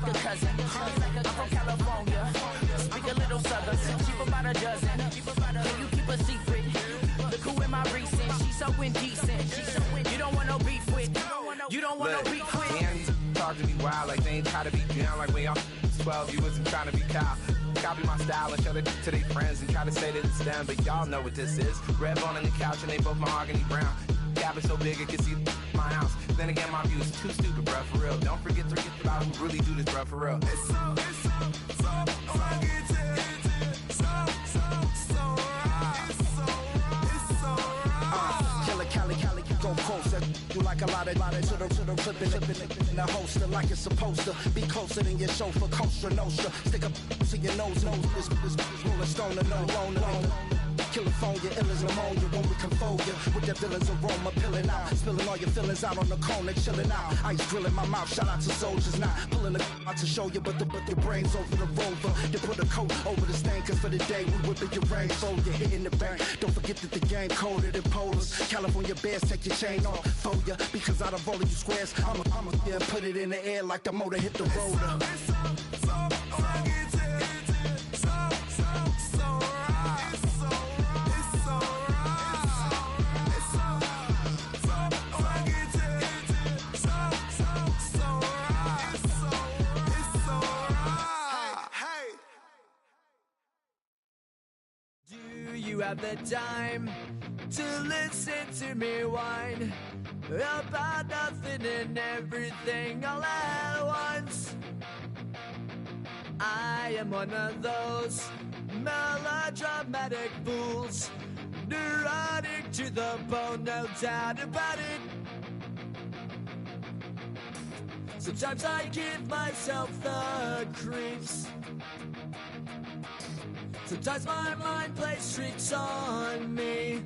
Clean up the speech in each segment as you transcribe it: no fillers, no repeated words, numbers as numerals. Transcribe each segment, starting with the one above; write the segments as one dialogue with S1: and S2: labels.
S1: like a cousin. I'm from California, speak a little southern. Cheap about a dozen. Can you keep a secret? Look who in my recent. She's so indecent. You don't want no beef with. You don't want no beef with.
S2: Damn, these talk to me wild like they ain't try to be down. Like when y'all 12, you wasn't trying to be Kyle. Copy my style and show it to their friends and try to say that it's them, but y'all know what this is. Red bone on the couch and they both mahogany brown. Gap is so big it can see my house. Then again, my views too stupid, bruh, for real. Don't forget about who really do this, bruh, for real.
S3: It's so rugged. Cali, go closer. You like a lot of to the flipping in the holster like it's supposed to be closer than your chauffeur, Costa Nostra. Stick up to your nose, this rolling stone and no loan. California, ill as pneumonia when we confold you with the villain's aroma, pilling out, spilling all your feelings out on the corner, chilling out. Ice grilling my mouth, shout out to soldiers, not pulling the out to show you, but your brains over the rover. You put a coat over the stain, cause for the day we whipping your rain, fold, you're hitting the bank. Don't forget that the game colder than polars. California bears, take your chain off for ya, because out of all of you squares, I'ma yeah, put it in the air like the motor hit the roller.
S4: You have the time to listen to me whine about nothing and everything all at once. I am one of those melodramatic fools, neurotic to the bone, no doubt about it. Sometimes I give myself the creeps. Sometimes my mind plays tricks on me.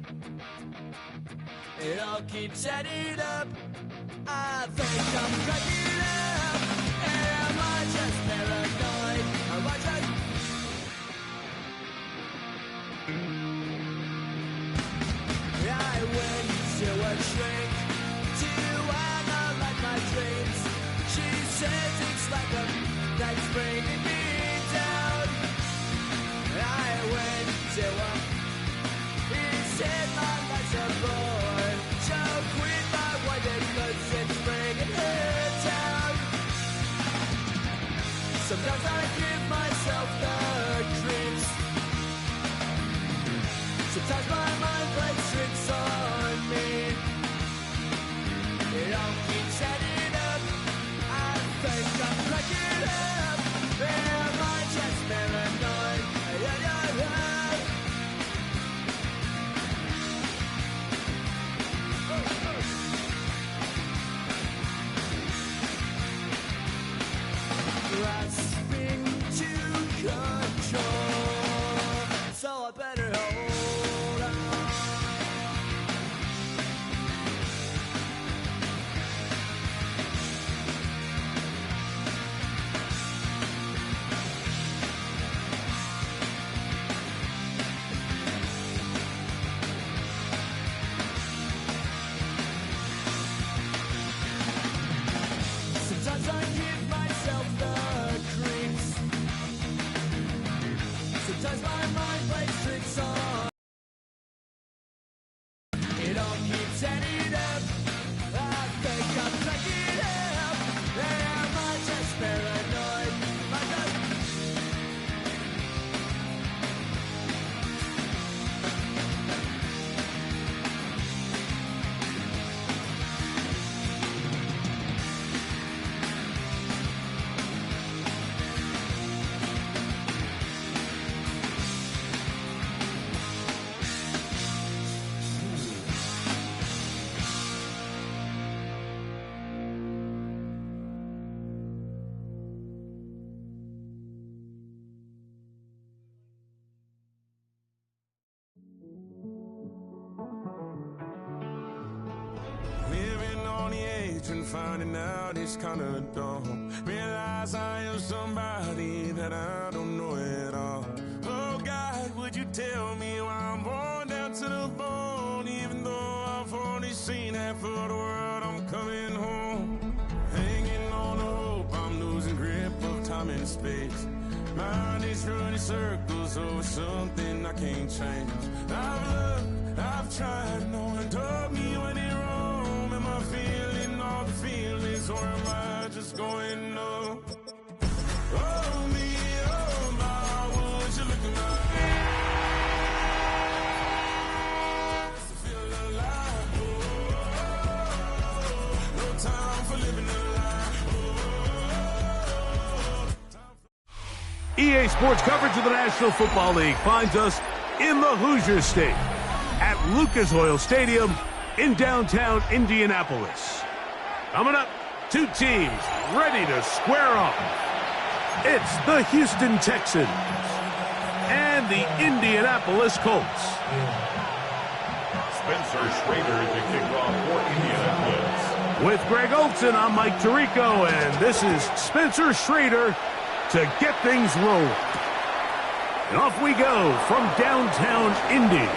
S4: It all keeps adding up. I think I'm cracking up. Am I just paranoid? Am I just... I went to a shrink to analyze my dreams. She says it's like a that's bringing me down. I went to a, he said my life's a bore. So quit my wife because it's bringing her down. Sometimes I give myself the creeps. Sometimes my mind plays tricks on me. It all keeps adding up. I think I'm cracking up. Am I just paranoid? Grasping to control, so I better hold on. Sometimes I give myself the creeps. Sometimes my mind plays tricks on. It all keeps adding up. I think I'm cracking up. Am I just paranoid? Am I just...
S3: Living on the edge and finding out it's kinda dumb. Realize I am somebody that I don't know at all. Oh God, would you tell me why I'm worn down to the bone? Even though I've only seen half of the world, I'm coming home. Hanging on the hope, I'm losing grip of
S5: space. Mind is running circles over something I can't change. I've looked, I've tried, no one told me when it wrong. Am I feeling all the feelings, or am I just going up? Oh me, oh my, would you look at my feel alive? Oh, no time for living a lie.
S6: EA Sports coverage of the National Football League finds us in the Hoosier State at Lucas Oil Stadium in downtown Indianapolis. Coming up, two teams ready to square off. It's the Houston Texans and the Indianapolis Colts.
S7: Spencer Schrader to kick off for Indianapolis.
S6: With Greg Olson, I'm Mike Tirico, and this is Spencer Schrader to get things rolling. And off we go from downtown Indy.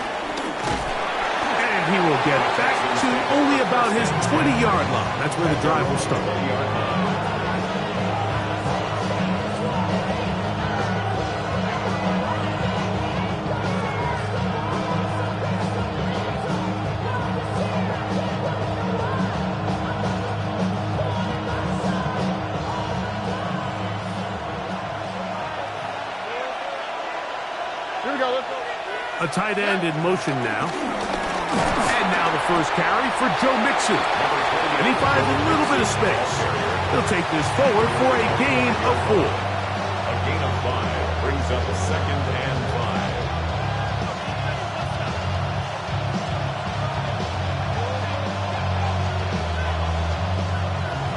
S6: And he will get back to only about his 20-yard line. That's where the drive will start. A tight end in motion now. And now the first carry for Joe Mixon. And he finds a little bit of space. He'll take this forward for a gain of 4.
S7: A gain of 5 brings up a 2nd and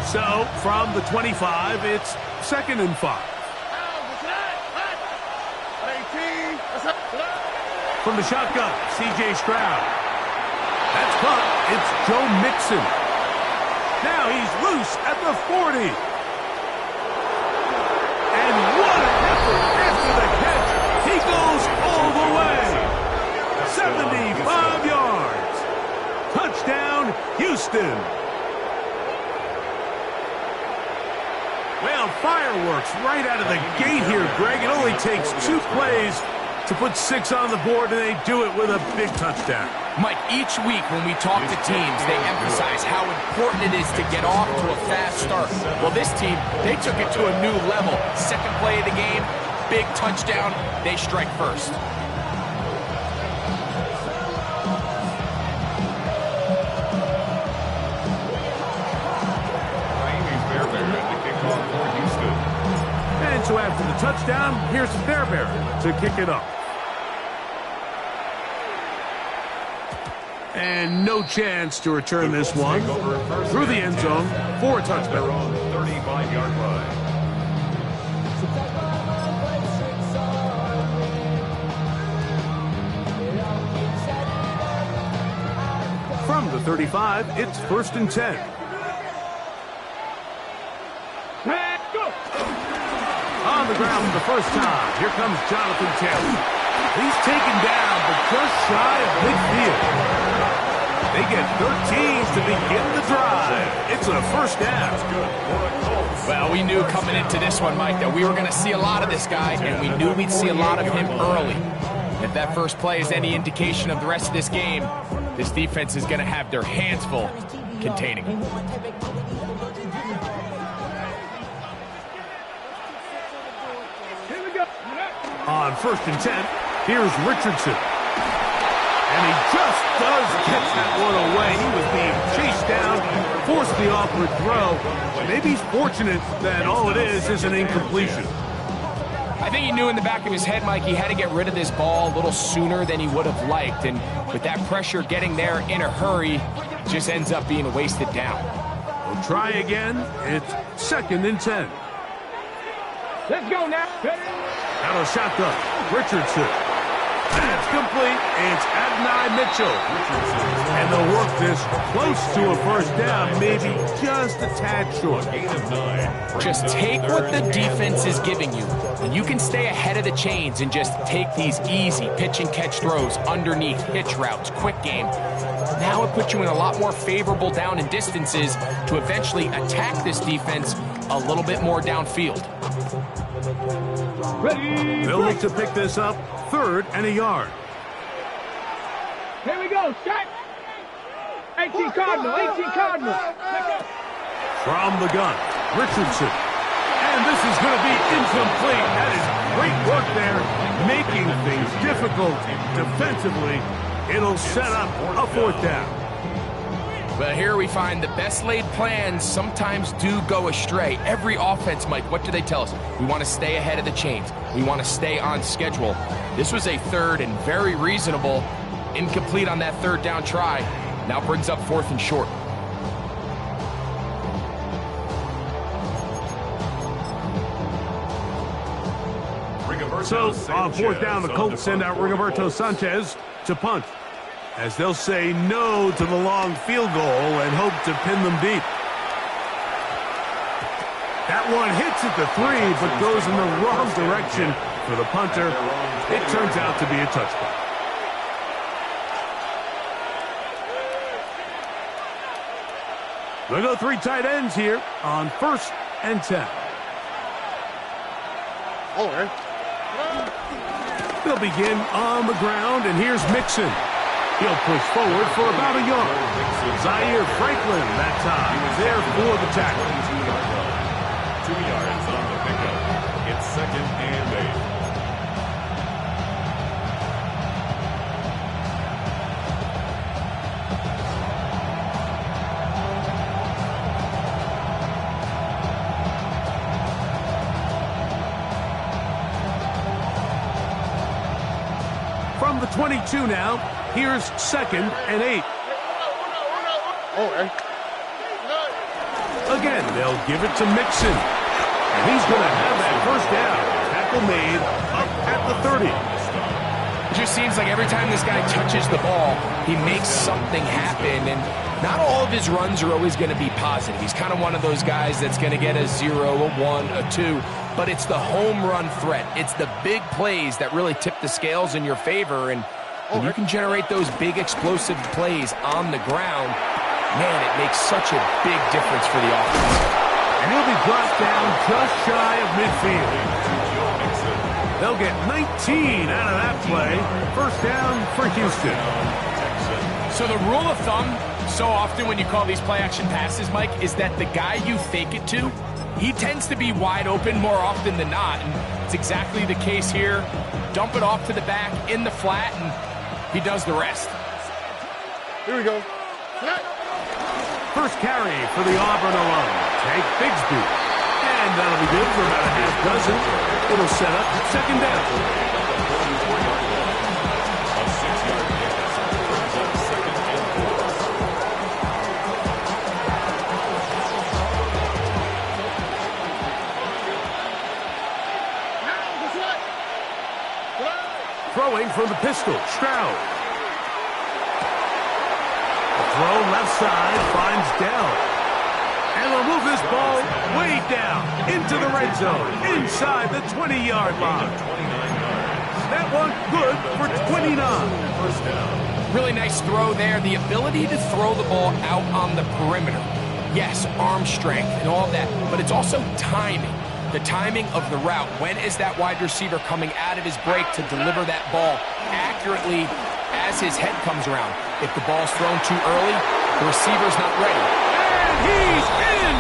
S7: 5.
S6: So, from the 25, it's 2nd and 5. From the shotgun, C.J. Stroud. That's caught. It's Joe Mixon. Now he's loose at the 40. And what an effort after the catch. He goes all the way. 75 yards. Touchdown, Houston. Well, fireworks right out of the gate here, Greg. It only takes 2 plays to put 6 on the board, and they do it with a big touchdown.
S8: Mike, each week when we talk to teams, they emphasize how important it is to get off to a fast start. Well, this team, they took it to a new level. 2nd play of the game, big touchdown, they strike first.
S6: And so after the touchdown, here's Fairbairn to kick it off. And no chance to return this one through the end zone for a touchdown.
S7: 35-yard line.
S6: From the 35, it's 1st and 10. On the ground for the first time, here comes Jonathan Taylor. He's taken down, but just shy of midfield. They get 13 to begin the drive. It's a 1st down.
S8: Well, we knew coming into this one, Mike, that we were going to see a lot of this guy, and we knew we'd see a lot of him early. If that first play is any indication of the rest of this game, this defense is going to have their hands full containing him.
S6: On 1st and 10, here's Richardson. And he just does catch that one away. He was being chased down, forced the awkward throw. Maybe he's fortunate that all it is an incompletion.
S8: I think he knew in the back of his head, Mike, he had to get rid of this ball a little sooner than he would have liked. And with that pressure getting there in a hurry, just ends up being wasted down.
S6: We'll try again. It's 2nd and 10.
S8: Let's go now.
S6: Out of shotgun, Richardson. That's complete. It's Adonai Mitchell. And they'll work this close to a 1st down, maybe just a tad short.
S7: Gain of 9.
S8: Just take what the defense is giving you. And you can stay ahead of the chains and just take these easy pitch and catch throws underneath, hitch routes, quick game. Now it puts you in a lot more favorable down and distances to eventually attack this defense a little bit more downfield.
S6: They'll look to pick this up, 3rd and a yard.
S9: Here we go, set. 18 Cardinal, 18 Cardinal.
S6: From the gun, Richardson. And this is going to be incomplete. That is great work there, making things difficult defensively. It'll set up a 4th down.
S8: But here we find the best laid plans sometimes do go astray. Every offense, Mike, what do they tell us? We want to stay ahead of the chains. We want to stay on schedule. This was a 3rd and very reasonable. Incomplete on that 3rd down try. Now brings up 4th and short.
S6: So on 4th down, the Colts send out Rigoberto Sanchez to punt, as they'll say no to the long field goal and hope to pin them deep. That one hits at the 3, but goes in the wrong direction for the punter. It turns out to be a touchback. They'll go 3 tight ends here on 1st and 10.
S10: All right.
S6: They'll begin on the ground, and here's Mixon. He'll push forward for about a yard. Zaire Franklin that time there for the tackle.
S7: 2 yards on the pickup. It's 2nd and 8.
S6: From the 22 now, here's 2nd and 8. Again, they'll give it to Mixon. And he's going to have that 1st down. Tackle made up at the 30.
S8: It just seems like every time this guy touches the ball, he makes something happen. And not all of his runs are always going to be positive. He's kind of one of those guys that's going to get a 0, a 1, a 2. But it's the home run threat. It's the big plays that really tip the scales in your favor. And when you can generate those big explosive plays on the ground, man, it makes such a big difference for the offense.
S6: And he'll be brought down just shy of midfield. They'll get 19 out of that play. 1st down for Houston.
S8: So the rule of thumb, so often when you call these play-action passes, Mike, is that the guy you fake it to, he tends to be wide open more often than not. And it's exactly the case here. Dump it off to the back in the flat, and he does the rest.
S10: Here we go.
S6: First carry for the Auburn alum. Take Bigsby. And that'll be good for about a half dozen. It'll set up 2nd down.
S7: A 6-yard pass brings up 2nd and
S6: 4. Throwing from the pistol, Stroud. Throw left side, finds Dell. And they'll move this ball way down into the red zone, inside the 20-yard line. That one good for 29.
S7: 1st down.
S8: Really nice throw there. The ability to throw the ball out on the perimeter. Yes, arm strength and all that, but it's also timing. The timing of the route. When is that wide receiver coming out of his break to deliver that ball accurately as his head comes around? If the ball's thrown too early, the receiver's not ready.
S6: And he's in!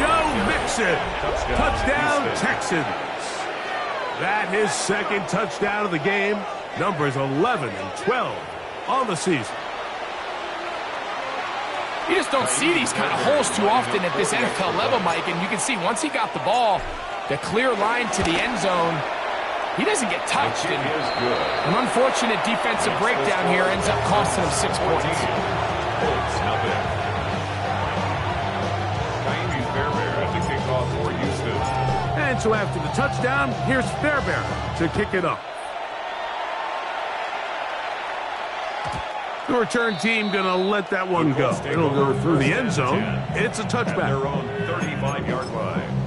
S6: Joe Mixon. Touchdown, Texans. That his 2nd touchdown of the game. Numbers 11 and 12 on the season.
S8: You just don't see these kind of holes too often at this NFL level, Mike. And you can see once he got the ball, the clear line to the end zone, he doesn't get touched. And an unfortunate defensive breakdown here ends up costing him 6 points.
S6: And so after the touchdown, here's Fairbairn to kick it up. The return team going to let that one go. It'll go through the end zone. It's a touchback.
S7: Their own 35-yard line.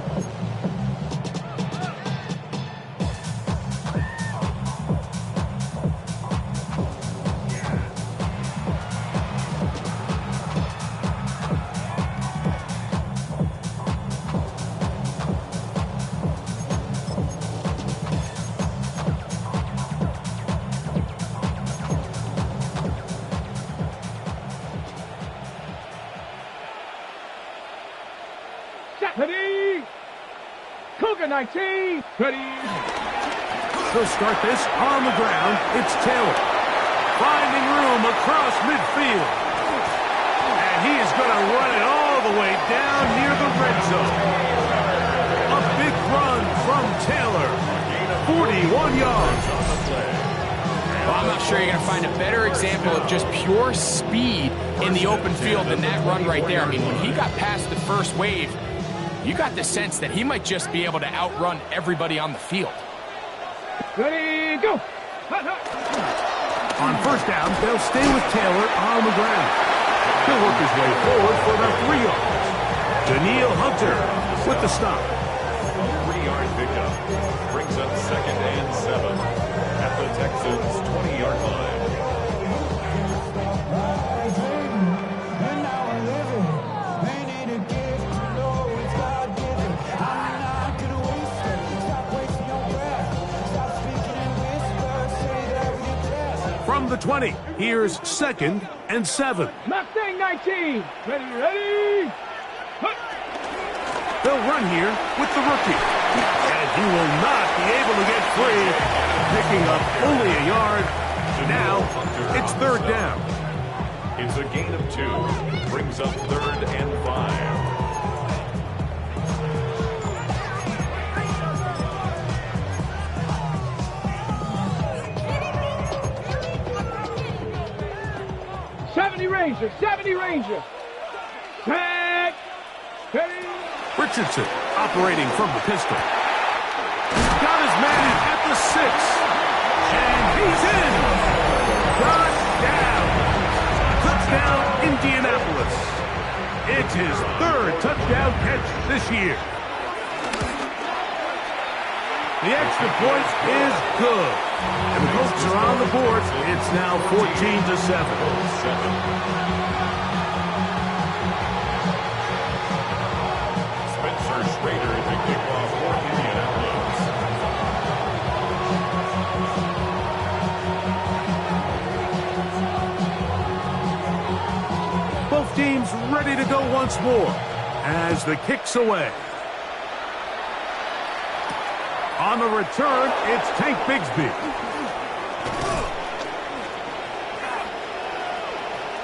S9: Cougar 19. Ready.
S6: They'll start this on the ground. It's Taylor. Finding room across midfield. And he is going to run it all the way down near the red zone. A big run from Taylor. 41 yards.
S8: Well, I'm not sure you're going to find a better example of just pure speed in the open field than that run right there. I mean, when he got past the first wave, you got the sense that he might just be able to outrun everybody on the field.
S9: Ready, go.
S6: On first down, they'll stay with Taylor on the ground. He'll work his way forward for about 3 yards. Daniil Hunter with the stop.
S7: 3-yard pickup. Brings up 2nd and 7 at the Texans' 20-yard line.
S6: From the 20, here's 2nd and 7.
S9: Mustang 19. Ready.
S6: They'll run here with the rookie. And he will not be able to get free, picking up only a yard. Now, it's 3rd down.
S7: It's a gain of 2. Brings up 3rd and 5.
S9: Ranger, 70 Ranger. Back. Ready.
S6: Richardson operating from the pistol. He's got his man at the 6. And he's in. Got down. Touchdown, Indianapolis. It's his 3rd touchdown catch this year. The extra point is good. And the Colts are on the board. It's now 14-7. Both teams ready to go once more as the kick's away. On the return, it's Tank Bigsby.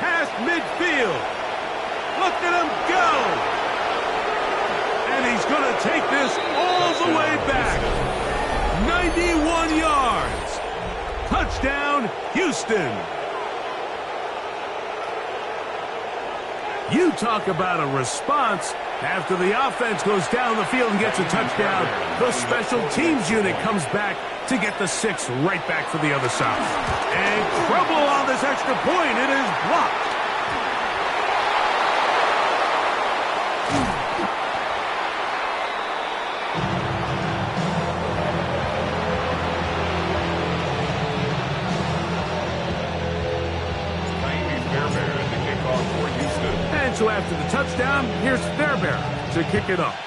S6: Past midfield. Look at him go. And he's going to take this all the way back. 91 yards. Touchdown, Houston. You talk about a response. After the offense goes down the field and gets a touchdown, the special teams unit comes back to get the 6 right back for the other side. And trouble on this extra point. It is blocked. And so after the touchdown, here's Fairbairn to kick it off.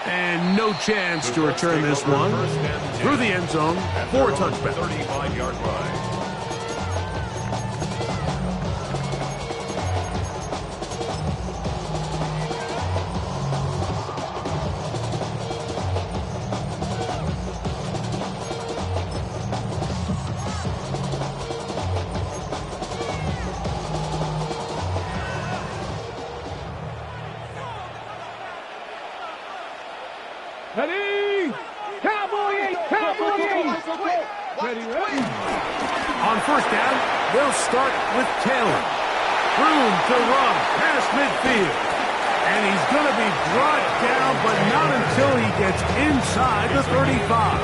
S6: And no chance to return this one. Through the end zone for a touchback.
S7: 35-yard line.
S9: Ready. Cowboy 8. Cowboy 8. Ready.
S6: On first down, they'll start with Taylor. Room to run past midfield. And he's going to be brought down, but not until he gets inside the 35.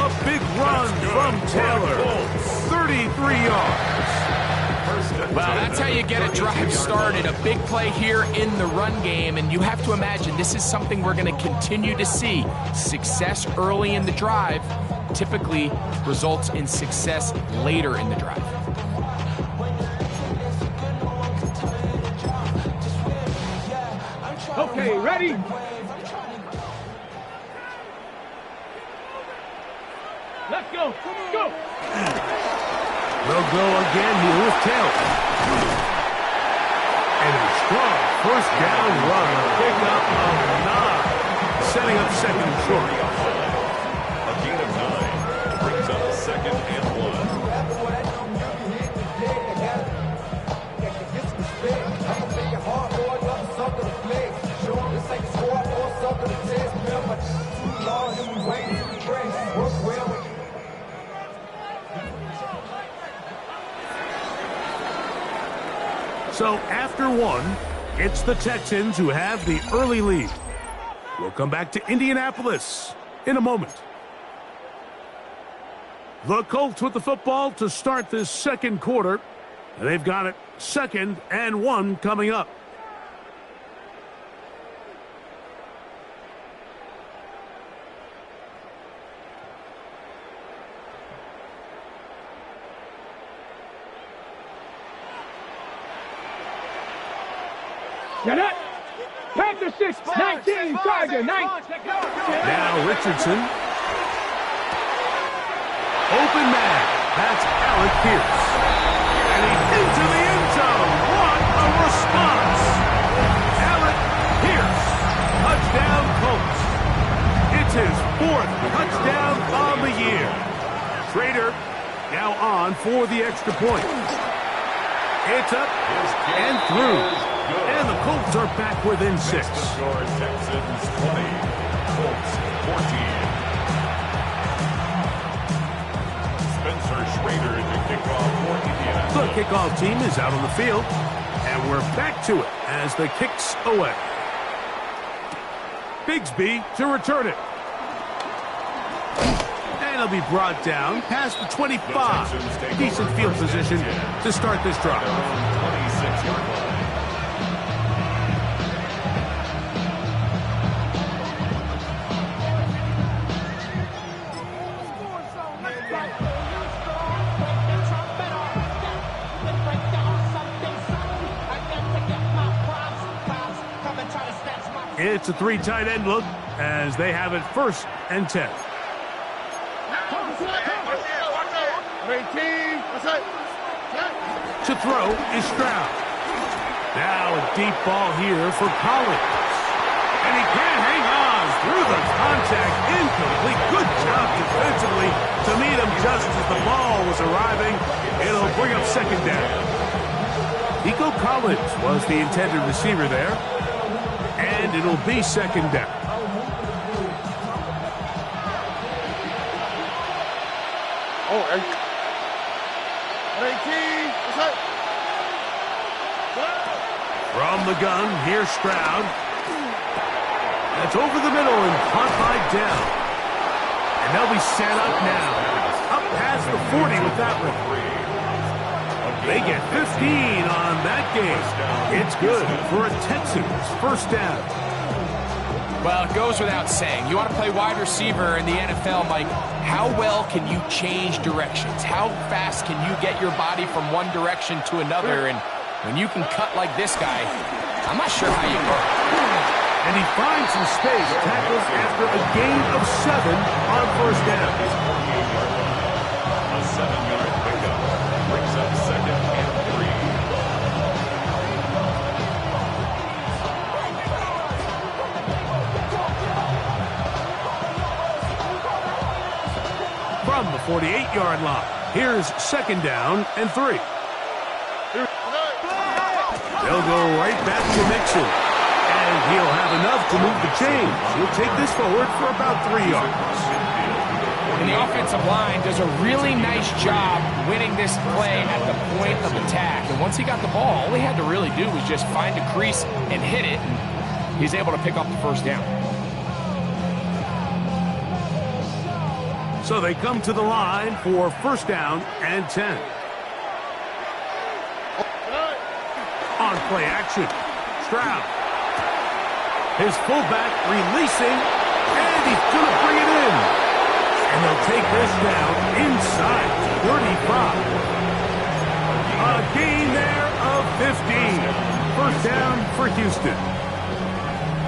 S6: A big run from Taylor. 33 yards.
S8: Well, that's how you get a drive started. A big play here in the run game, and you have to imagine this is something we're going to continue to see. Success early in the drive typically results in success later in the drive.
S9: Okay, ready? Let's go. Go.
S6: They'll go again here with Taylor. And a strong first down run. Pickup of 9. Setting up second and short.
S7: A gain of 9 brings up second and 1.
S6: So after 1, it's the Texans who have the early lead. We'll come back to Indianapolis in a moment. The Colts with the football to start this second quarter. They've got it 2nd and 1 coming up.
S9: Get up. Panther 6, 19, Tiger, 19.
S6: Now Richardson. Open man. That's Alec Pierce. And he's into the end zone. What a response. Alec Pierce. Touchdown Colts. It's his 4th touchdown on the year. Schrader now on for the extra point. It's up and through. And the Colts are back within 6.
S7: Score Texans 20, Colts 14. Spencer Schrader to kickoff for Indiana.
S6: The kickoff team is out on the field, and we're back to it as the kick's away. Bigsby to return it. And he'll be brought down past the 25. Decent field position to start this drive.
S7: 26-yard line.
S6: It's a 3 tight end look as they have it 1st and 10. To throw is Stroud. Now a deep ball here for Collins. And he can't hang on through the contact. Incomplete. Good job defensively to meet him just as the ball was arriving. It'll bring up 2nd down. Nico Collins was the intended receiver there. And it'll be 2nd down. From the gun, here's Stroud. That's over the middle and caught by Dell. And they'll be set up now. Up past the 40 with that one. They get 15 on that game. It's good for a Texans 1st down.
S8: Well, it goes without saying. You want to play wide receiver in the NFL, Mike, how well can you change directions? How fast can you get your body from one direction to another? And when you can cut like this guy, I'm not sure how you go.
S6: And he finds some space, tackles after a gain of 7 on 1st down.
S7: A 7-yard pickup brings up 2nd and 3.
S6: From the 48-yard line, here's 2nd down and 3. They'll go right back to Mixon. And he'll have enough to move the chains. He'll take this forward for about 3 yards.
S8: And the offensive line does a really nice job winning this play at the point of attack. And once he got the ball, all he had to really do was just find a crease and hit it. And he's able to pick up the 1st down.
S6: So they come to the line for 1st down and 10. On play action, Stroud. His fullback releasing, and he's going to bring it in. And they'll take this down inside 35. A gain there of 15. 1st down for Houston.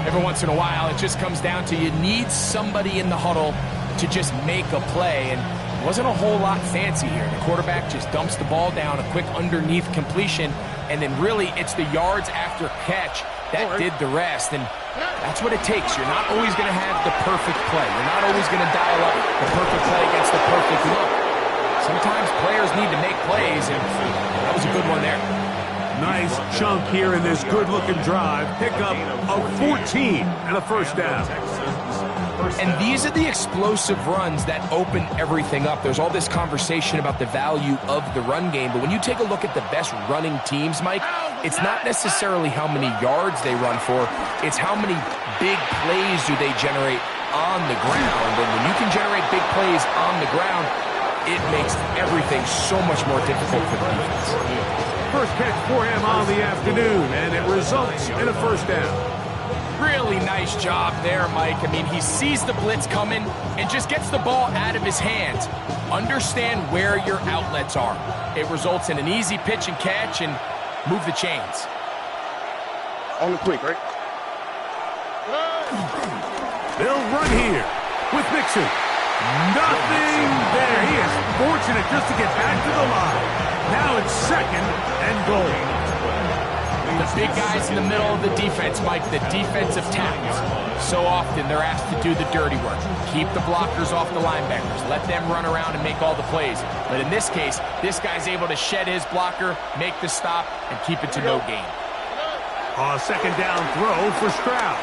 S8: Every once in a while, it just comes down to you need somebody in the huddle to just make a play. And it wasn't a whole lot fancy here. The quarterback just dumps the ball down, a quick underneath completion, and then really it's the yards after catch that did the rest, and that's what it takes. You're not always going to have the perfect play. You're not always going to dial up the perfect play against the perfect look. Sometimes players need to make plays, and that was a good one there.
S6: Nice chunk here in this good-looking drive. Pickup of 14 and a first down.
S8: And these are the explosive runs that open everything up. There's all this conversation about the value of the run game, but when you take a look at the best running teams, Mike, it's not necessarily how many yards they run for, it's how many big plays do they generate on the ground. And when you can generate big plays on the ground, it makes everything so much more difficult for the defense.
S6: First catch for him on the afternoon, and it results in a first down.
S8: Really nice job there, Mike. I mean, he sees the blitz coming and just gets the ball out of his hands. Understand where your outlets are. It results in an easy pitch and catch and move the chains.
S10: On the quick, right?
S6: They'll run here with Mixon. Nothing there. He is fortunate just to get back to the line. Now it's second and goal.
S8: The big guys in the middle of the defense, Mike, the defensive tackles. So often they're asked to do the dirty work. Keep the blockers off the linebackers. Let them run around and make all the plays. But in this case, this guy's able to shed his blocker, make the stop, and keep it to no gain.
S6: Second down throw for Stroud.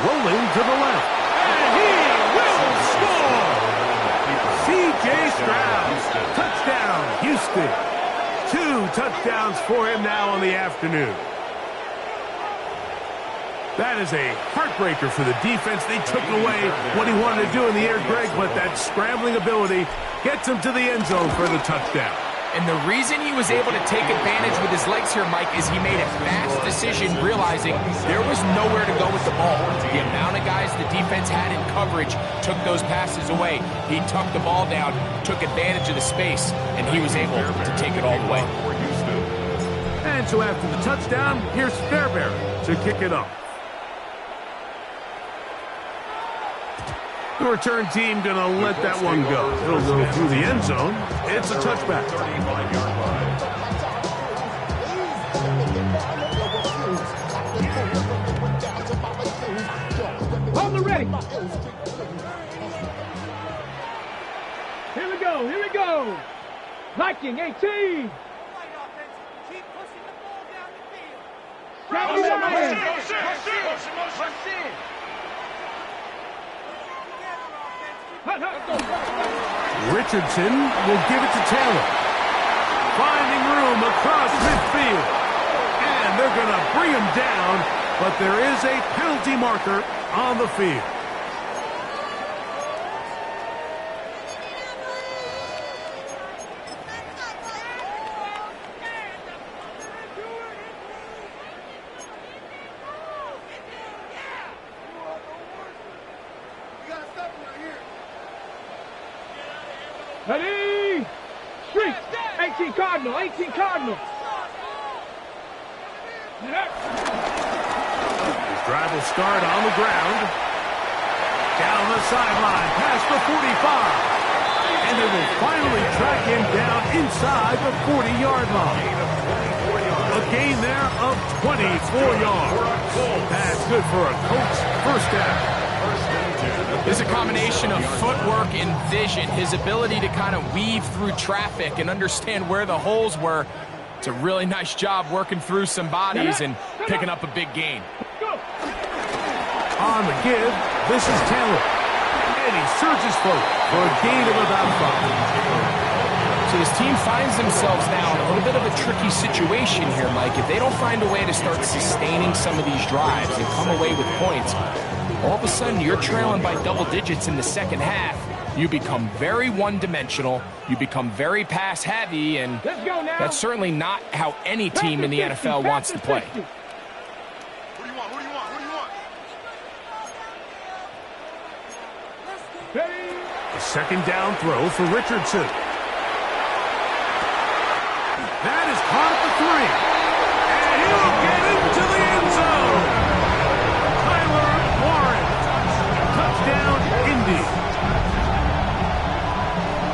S6: Rolling to the left. And he will score! C.J. Stroud. Touchdown, Houston. 2 touchdowns for him now on the afternoon. That is a heartbreaker for the defense. They took away what he wanted to do in the air, Greg, but that scrambling ability gets him to the end zone for the touchdown.
S8: And the reason he was able to take advantage with his legs here, Mike, is he made a fast decision realizing there was nowhere to go with the ball. The amount of guys the defense had in coverage took those passes away. He tucked the ball down, took advantage of the space, and he was able to take it all the way.
S6: And so after the touchdown, here's Fairbairn to kick it off. The return team going to let that one go. It'll go through the end zone. It's a touchback.
S9: Hold the ready. Here we go. Here we go. Viking 18.
S11: Keep pushing the ball down the field.
S9: Rush in.
S6: Richardson will give it to Taylor. Finding room across midfield. And they're going to bring him down, but there is a penalty marker on the field.
S9: Ready? Street. 18 Cardinal. 18 Cardinal.
S6: His drive will start on the ground. Down the sideline, past the 45. And they will finally track him down inside the 40-yard line. A gain there of 24 yards. That's good for a coach. First down.
S8: There's a combination of footwork and vision, his ability to kind of weave through traffic and understand where the holes were. It's a really nice job working through some bodies and picking up a big gain.
S6: On the give, this is Taylor. And he surges forward for a gain of about 5.
S8: So this team finds themselves now in a little bit of a tricky situation here, Mike. If they don't find a way to start sustaining some of these drives and come away with points, all of a sudden you're trailing by double digits in the second half. You become very one-dimensional, you become very pass-heavy, and that's certainly not how any team in the NFL wants to play.
S10: Who do you want? Who do you want? Who do you want?
S6: A second down throw for Richardson. That is caught at the 3. And he'll get into the end zone. Tyler Warren. Touchdown, Indy.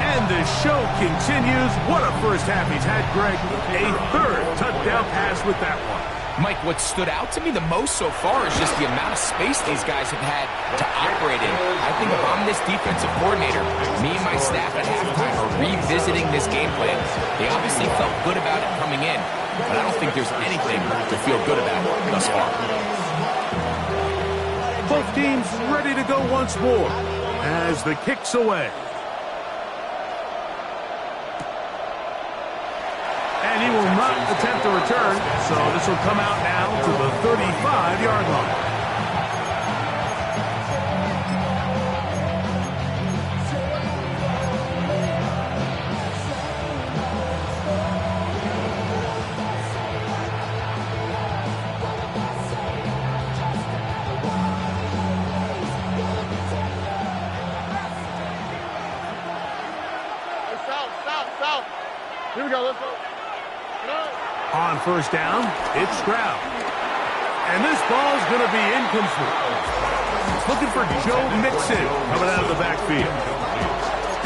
S6: And the show continues. What a first half he's had, Greg. A third touchdown pass with that one.
S8: Mike, what stood out to me the most so far is just the amount of space these guys have had to operate in. I think if I'm this defensive coordinator, me and my staff at halftime are revisiting this game plan. They obviously felt good about it coming in, but I don't think there's anything to feel good about thus far.
S6: Both teams ready to go once more as the kick's away. And he will not attempt a return, so this will come out now to the 35-yard line.
S10: South. Here we go, let's go.
S6: On first down, it's Stroud. And this ball's going to be incomplete. Looking for Joe Mixon coming out of the backfield.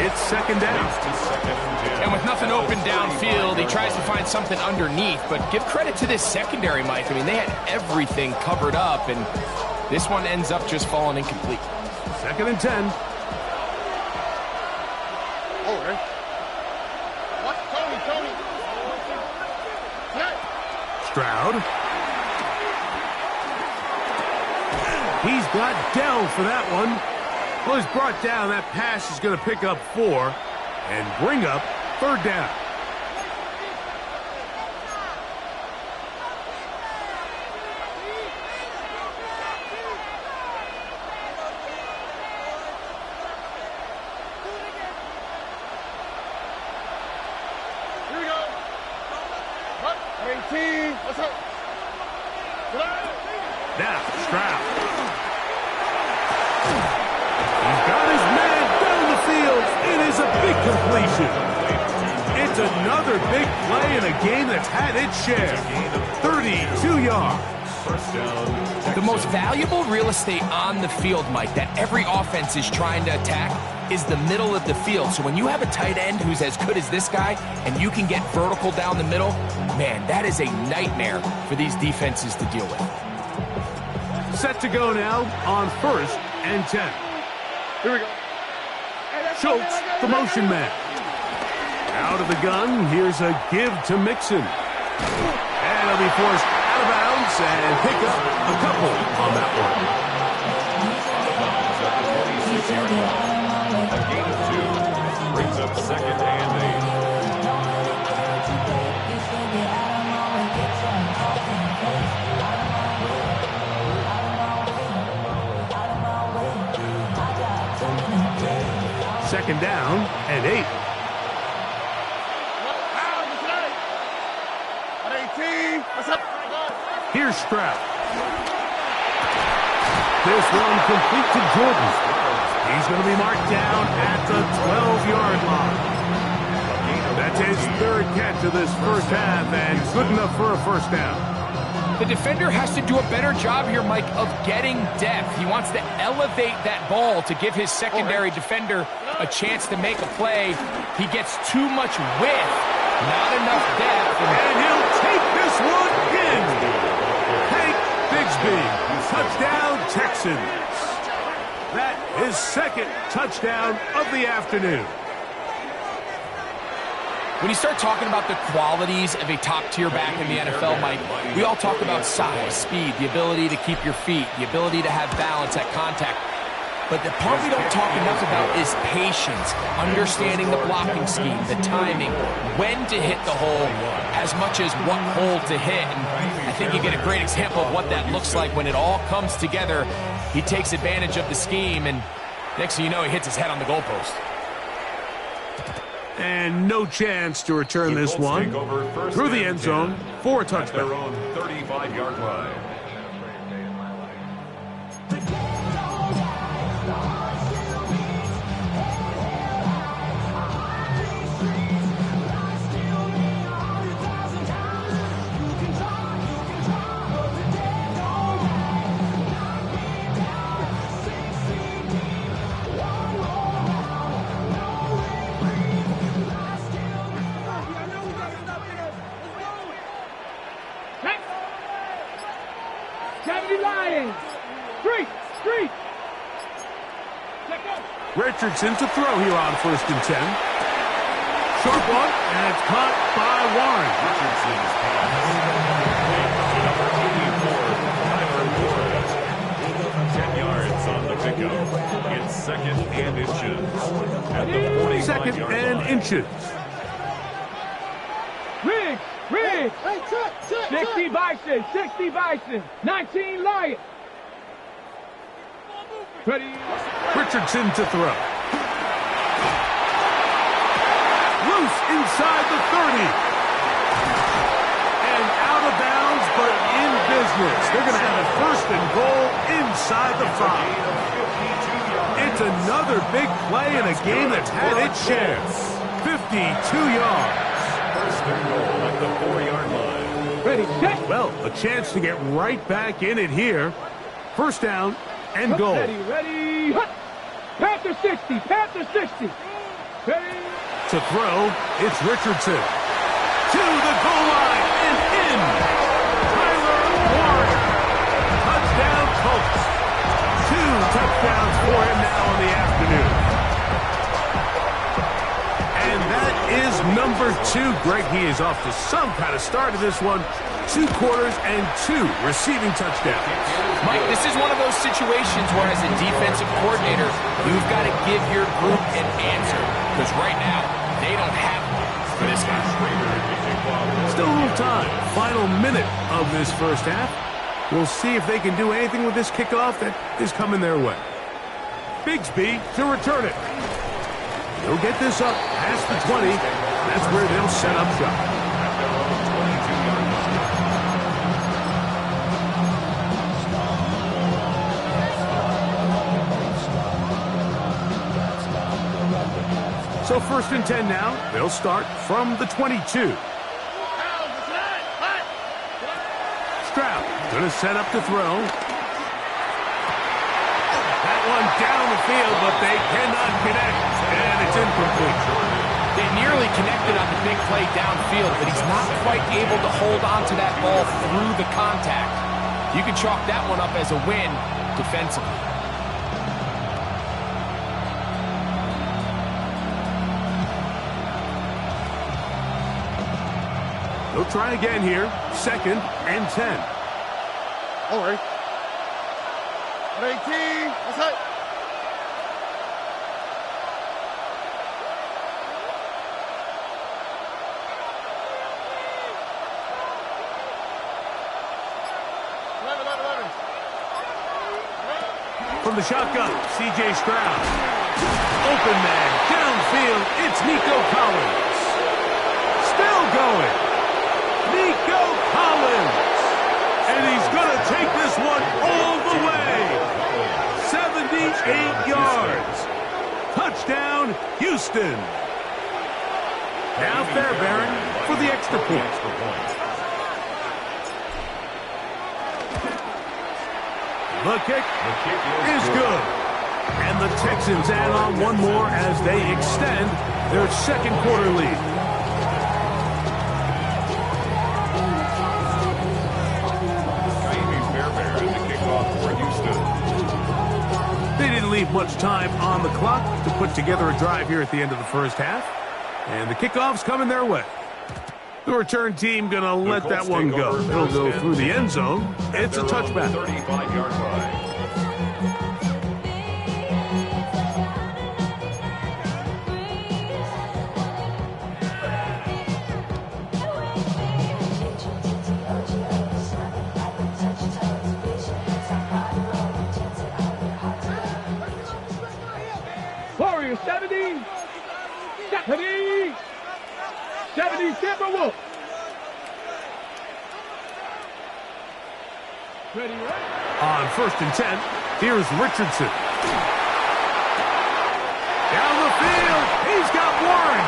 S6: It's second down.
S8: And with nothing open downfield, he tries to find something underneath. But give credit to this secondary, Mike. I mean, they had everything covered up, and this one ends up just falling incomplete.
S6: Second and 10.
S10: Oh, okay. What? Tony.
S6: Stroud. He's got Dell for that one. Well, he's brought down. That pass is going to pick up 4 and bring up third down.
S10: Here we go. What? 18. What's up?
S6: Now, Stroud. He's got his man down the field. It is a big completion. It's another big play in a game that's had its share. 32 yards.
S8: The most valuable real estate on the field, Mike, that every offense is trying to attack is the middle of the field. So when you have a tight end who's as good as this guy and you can get vertical down the middle, man, that is a nightmare for these defenses to deal with.
S6: Set to go now on first and 10.
S10: Here we go.
S6: Schultz, the motion man. Out of the gun, here's a give to Mixon. And he'll be forced out of bounds and pick up a couple on that one.
S7: A gain of 2 brings up second and 8.
S6: Second down and 8.
S10: What's up?
S6: Here's Stroud. This one complete to Jordan. He's going to be marked down at the 12-yard line. That's his third catch of this first half and good enough for a first down.
S8: The defender has to do a better job here, Mike, of getting depth. He wants to elevate that ball to give his secondary defender a chance to make a play. He gets too much width, not enough depth.
S6: And he'll take this one in. Hank Bigsby, touchdown Texans. That is second touchdown of the afternoon.
S8: When you start talking about the qualities of a top-tier back in the NFL, Mike, we all talk about size, speed, the ability to keep your feet, the ability to have balance at contact. But the part we don't talk enough about is patience, understanding the blocking scheme, the timing, when to hit the hole, as much as what hole to hit. And I think you get a great example of what that looks like when it all comes together. He takes advantage of the scheme, and next thing you know, he hits his head on the goalpost.
S6: And no chance to return this one through the end zone for a touchdown.
S7: Their own 35-yard line.
S9: 70 Lions. Street. Check up.
S6: Richardson to throw here on 1st and 10. Short one, and it's caught by Warren.
S7: Richardson's pass. Number 84, Tyler Flores. 10 yards on the pickup. It's 2nd and inches. At the
S6: 2nd and inches.
S9: Riggs. 60 Bison. 19 Lions. Ready.
S6: Richardson to throw. Loose inside the 30. And out of bounds, but in business. They're going to have a 1st and goal inside the 5. It's another big play in a game that's had its share. 52 yards.
S7: 1st and goal at the 4-yard line.
S9: Ready, set.
S6: Well, a chance to get right back in it here. 1st down and goal.
S9: Ready. Hut. Panther 60. Ready.
S6: To throw, it's Richardson. To the goal line and in. Tyler Warren. Touchdown Colts. 2 touchdowns for him now in the afternoon. And that is number 2. Greg, he is off to some kind of start in this one. 2 quarters and 2 receiving touchdowns.
S8: Mike, this is one of those situations where as a defensive coordinator, you've got to give your group an answer. Because right now, they don't have one for this guy.
S6: Still a little time. Final minute of this first half. We'll see if they can do anything with this kickoff that is coming their way. Bigsby to return it. They'll get this up past the 20. That's where they'll set up shop. So 1st and 10 now. They'll start from the 22. Stroud going to set up to throw. That one down the field, but they cannot connect, and it's incomplete.
S8: They nearly connected on the big play downfield, but he's not quite able to hold on to that ball through the contact. You can chalk that one up as a win defensively.
S6: They'll try again here. 2nd and 10.
S10: All right. 18. What's up?
S6: From the shotgun, C.J. Stroud. Open man, downfield, it's Nico Collins. Still going. Nico Collins. And he's going to take this one all the way. 78 yards. Touchdown, Houston. Now Fairbairn for the extra point. The kick is good. And the Texans add on one more as they extend their 2nd quarter lead. They didn't leave much time on the clock to put together a drive here at the end of the first half. And the kickoff's coming their way. The return team going to let that one go. It'll go through the end zone. It's a touchback.
S7: 35-yard line.
S9: Warriors 70. 70 Timberwolves. Ready, right?
S6: On 1st and 10, here's Richardson. Down the field, he's got Warren.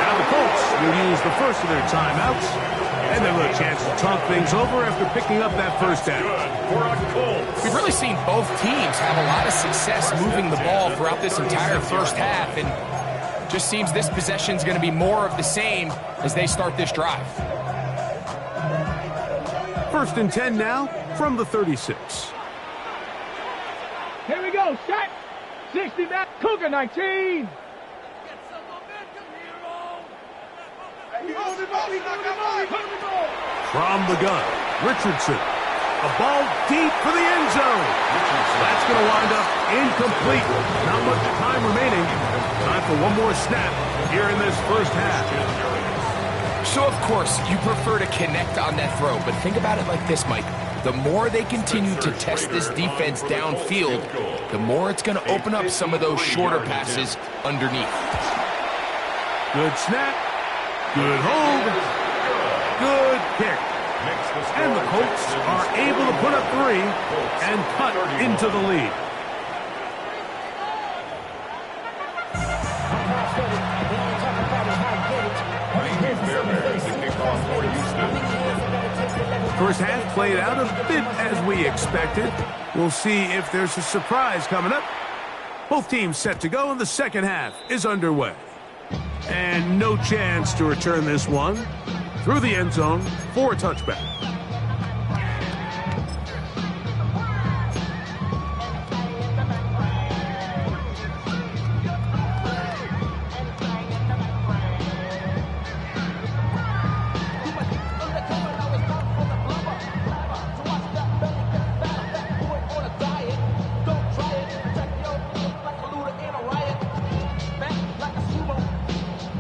S6: Now the Colts will use the first of their timeouts, and they'll have a chance to talk things over after picking up that first down.
S8: We've really seen both teams have a lot of success moving the ball throughout this entire first half, and just seems this possession's going to be more of the same as they start this drive.
S6: 1st and 10 now from the 36.
S9: Here we go, set. 60 back, Cougar 19.
S6: From the gun, Richardson. A ball deep for the end zone. That's going to wind up incomplete. Not much time remaining. Time for one more snap here in this first half.
S8: So, of course, you prefer to connect on that throw, but think about it like this, Mike. The more they continue to test this defense downfield, the more it's going to open up some of those shorter passes underneath.
S6: Good snap. Good hold. Good kick. And the Colts are able to put up 3 and cut into the lead. First half played out a bit as we expected. We'll see if there's a surprise coming up. Both teams set to go, and the second half is underway. And no chance to return this one through the end zone for a touchback.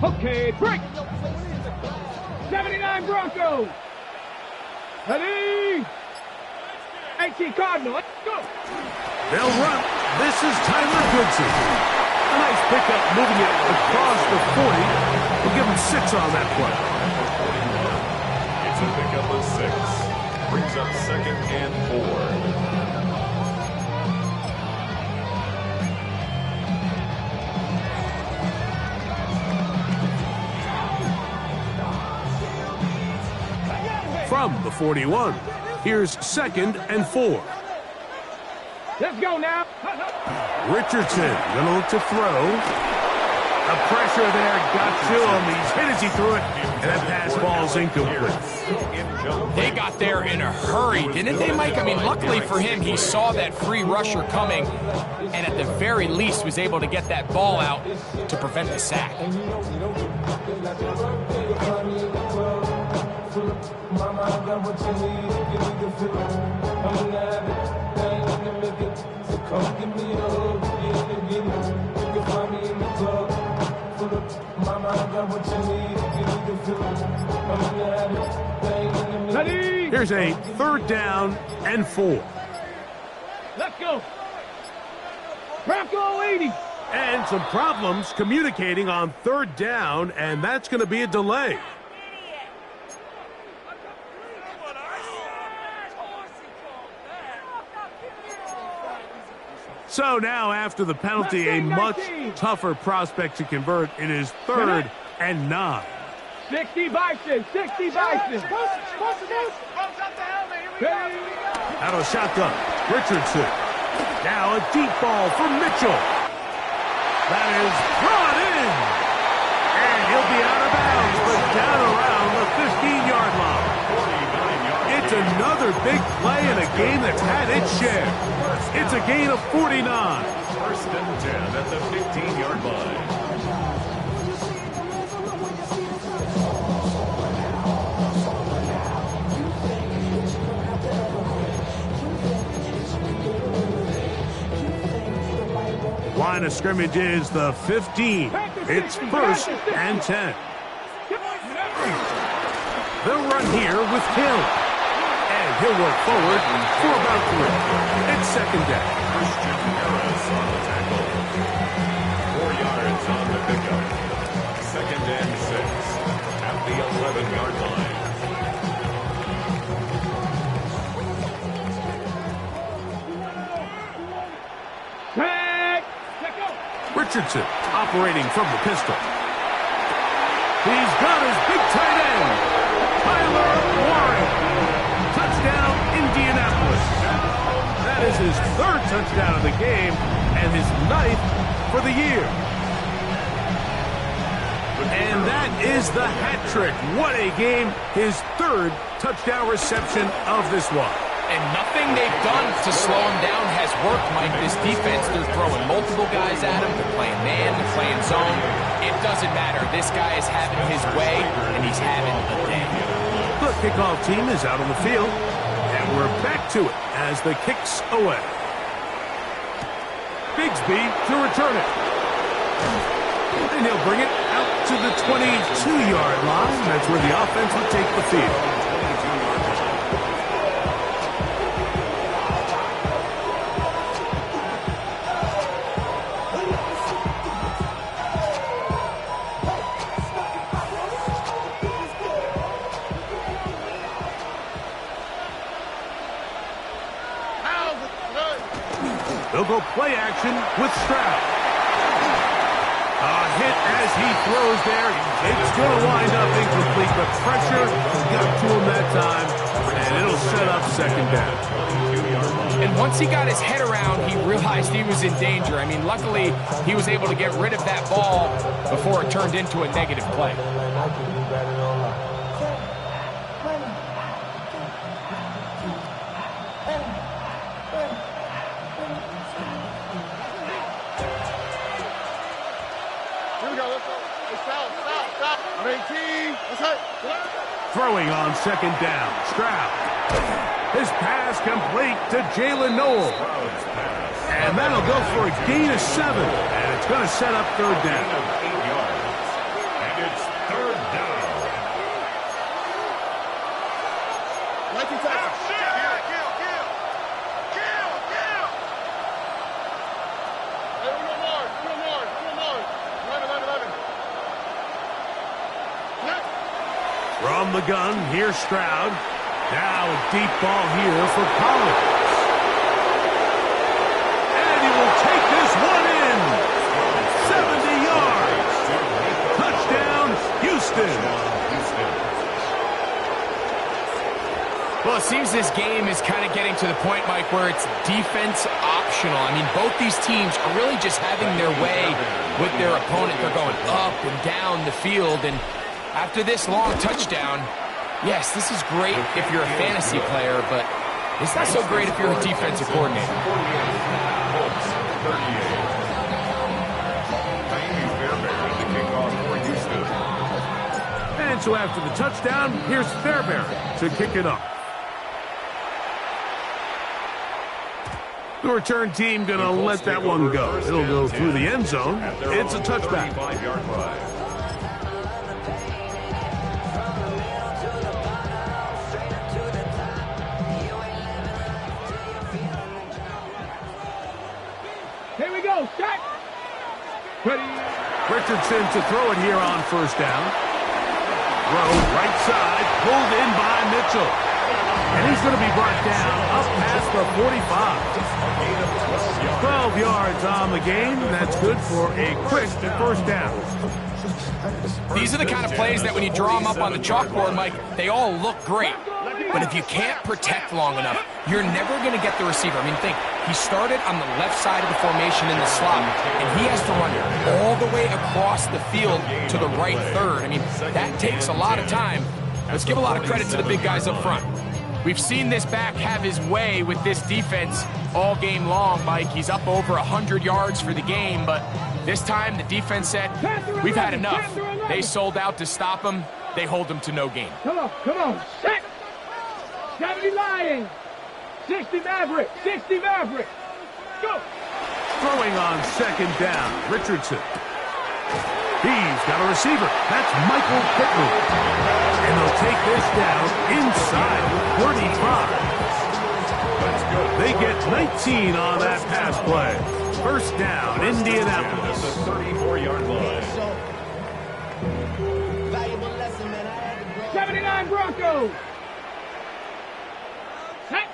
S9: Okay, break. 79 Broncos. Ready? 18 Cardinal. Let's go.
S6: They'll run. This is Tyler Goodson. A nice pickup moving it across the 40. We'll give him 6 on that play.
S7: It's a pickup of 6. Brings up 2nd and 4.
S6: From the 41, here's 2nd and 4.
S9: Let's go now.
S6: Richardson going to look to throw. The pressure there got to him. He's hit as he threw it, and that pass ball's incomplete.
S8: They got there in a hurry, didn't they, Mike? I mean, luckily for him, he saw that free rusher coming, and at the very least was able to get that ball out to prevent the sack.
S12: Mama, I got what you need, give me the feeling. I'm gonna have it, thing in the middle. So come give me a hug, get it. You can find me in the club. Mama, I got what you need, give me the feeling. I'm gonna have it, thing in the middle.
S6: Here's a 3rd down and 4.
S9: Let's go. Bronco 80.
S6: And some problems communicating on 3rd down, and that's going to be a delay. So now, after the penalty, a much tougher prospect to convert. It is 3rd and 9.
S9: 60 Bison, 60 Bison.
S6: Out of the shotgun, Richardson. Now a deep ball for Mitchell. That is brought in. And he'll be out of bounds, but down around the 15-yard line. It's another big play in a game that's had its share. It's a gain of 49.
S7: 1st and 10 at the 15-yard line.
S6: Line of scrimmage is the 15. It's 1st and 10. They'll run here with Hill. And he'll work forward for about 3. It's 2nd down.
S7: Christian Harris on the tackle. 4 yards on the pickup. 2nd and 6 at the 11-yard line.
S6: Richardson operating from the pistol. He's got his big tight end, Tyler Warren. Touchdown, Indianapolis. That is his 3rd touchdown of the game and his 9th for the year. And that is the hat trick. What a game. His 3rd touchdown reception of this one.
S8: And nothing they've done to slow him down has worked, Mike. This defense, they're throwing multiple guys at him. They're playing man, they're playing zone. It doesn't matter. This guy is having his way, and he's having a day.
S6: The kickoff team is out on the field, and we're back to it as the kick's away. Bigsby to return it. And he'll bring it out to the 22-yard line. That's where the offense would take the field. They'll go play action with Stroud. A hit as he throws there. It's going to wind up incomplete, but pressure got to him that time, and it'll set up second down.
S8: And once he got his head around, he realized he was in danger. I mean, luckily, he was able to get rid of that ball before it turned into a negative play.
S6: Throwing on second down, Stroud. His pass complete to Jalen Noel. And that'll go for a gain of 7. And it's going to set up third down.
S7: 8 yards. And it's third down.
S6: From the gun, here's Stroud. Now a deep ball here for Collins. And he will take this one in. 70 yards. Touchdown, Houston.
S8: Well, it seems this game is kind of getting to the point, Mike, where it's defense optional. I mean, both these teams are really just having their way with their opponent. They're going up and down the field, and after this long touchdown, yes, this is great if you're a fantasy player, but it's not so great if you're a defensive coordinator.
S6: And so after the touchdown, here's Fairbairn to kick it up. The return team going to let that one go. It'll go through the end zone. It's a touchback.
S9: Here we go, set. Ready.
S6: Richardson to throw it here on first down. Throw right side, pulled in by Mitchell. And he's going to be brought down up past the 45. 12 yards on the game. That's good for a quick first down.
S8: These are the kind of plays that when you draw them up on the chalkboard, Mike, they all look great. But if you can't protect long enough, you're never going to get the receiver. I mean, think, he started on the left side of the formation in the slot, and he has to run all the way across the field to the right third. I mean, that takes a lot of time. Let's give a lot of credit to the big guys up front. We've seen this back have his way with this defense all game long, Mike. He's up over 100 yards for the game, but this time the defense said, we've had enough. They sold out to stop him. They hold him to no gain.
S9: Come on, set. 70 Lions. 60 Maverick. 60 Maverick. Go.
S6: Throwing on second down, Richardson. He's got a receiver. That's Michael Pittman. And they'll take this down inside the 35. They get 19 on that pass play. First down, Indianapolis.
S7: 34-yard line.
S9: 79 Broncos. Set.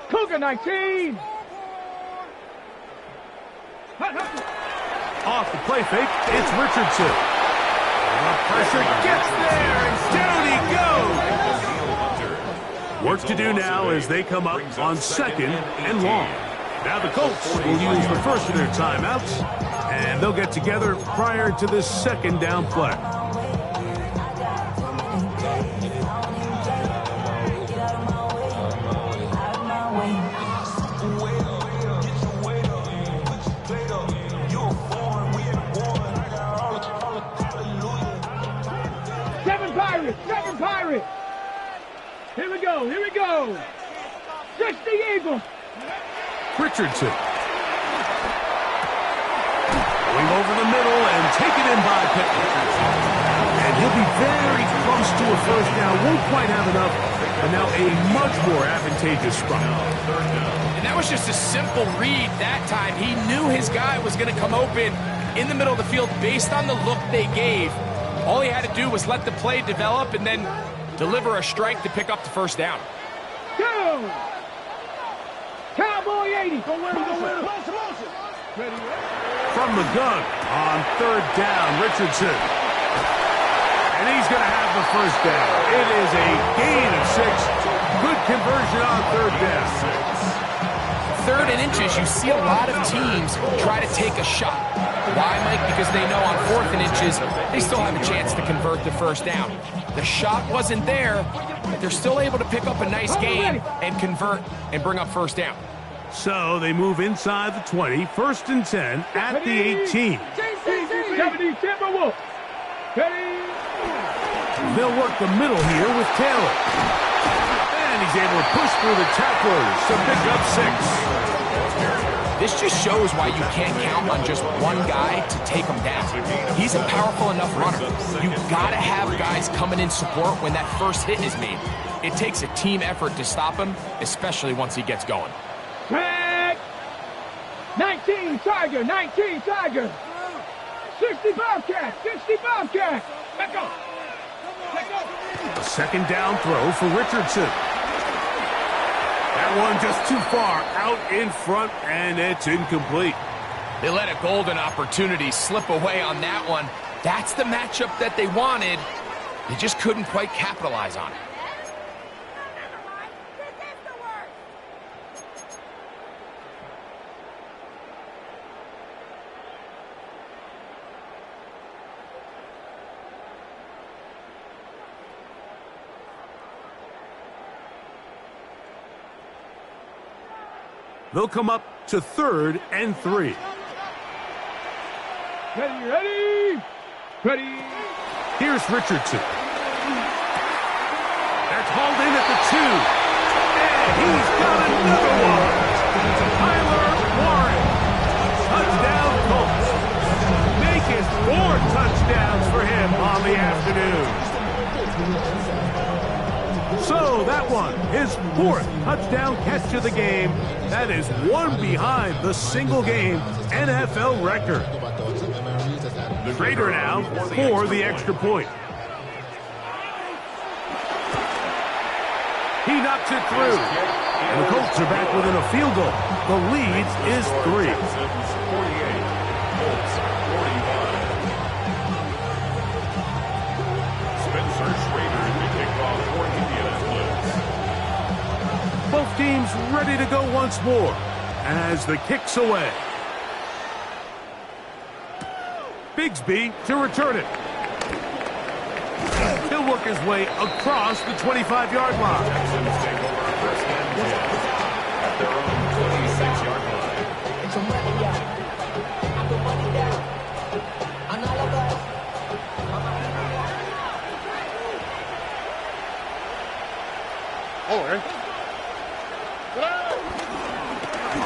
S9: Cougar 19.
S6: Off the play fake, it's Richardson. The pressure gets there, and down he goes. Work to do now as they come up on second and long. Now the Colts will use the first of their timeouts, and they'll get together prior to this second down play.
S9: we go. Here we go. 60 Eagles.
S6: Richardson. Going over the middle and taken in by Pittman. And he'll be very close to a first down. Won't quite have enough. But now a much more advantageous spot.
S8: And that was just a simple read that time. He knew his guy was going to come open in the middle of the field based on the look they gave. All he had to do was let the play develop and then deliver a strike to pick up the first down.
S9: Go! Cowboy 80. Go win, go win. Ready?
S6: From the gun on third down, Richardson. And he's going to have the first down. It is a gain of 6. Good conversion on third down.
S8: 3rd and inches, you see a lot of teams try to take a shot. Why, Mike? Because they know on 4th and inches, they still have a chance to convert the first down. The shot wasn't there, but they're still able to pick up a nice gain and convert and bring up first down.
S6: So they move inside the 20, 1st and 10 at the 18. They'll work the middle here with Taylor. And he's able to push through the tacklers to pick up 6.
S8: This just shows why you can't count on just one guy to take him down. He's a powerful enough runner. You've got to have guys coming in support when that first hit is made. It takes a team effort to stop him, especially once he gets going.
S9: 19 Tiger, 19 Tiger. 60 Bobcat, 60 Bobcat. Back up.
S6: A second down throw for Richardson. That one just too far out in front, and it's incomplete.
S8: They let a golden opportunity slip away on that one. That's the matchup that they wanted. They just couldn't quite capitalize on it.
S6: They'll come up to 3rd and 3.
S9: Ready.
S6: Here's Richardson. That's hauled in at the 2. And he's got another one. Tyler Warren. Touchdown Colts. Making 4 touchdowns for him on the afternoon. So that one, his 4th touchdown catch of the game. That is one behind the single-game NFL record. Trader now for the extra point. He knocks it through. And the Colts are back within a field goal. The lead is 3. Both teams ready to go once more as the kick's away. Bigsby to return it. He'll work his way across the 25-yard line.
S7: At their own 26-yard line.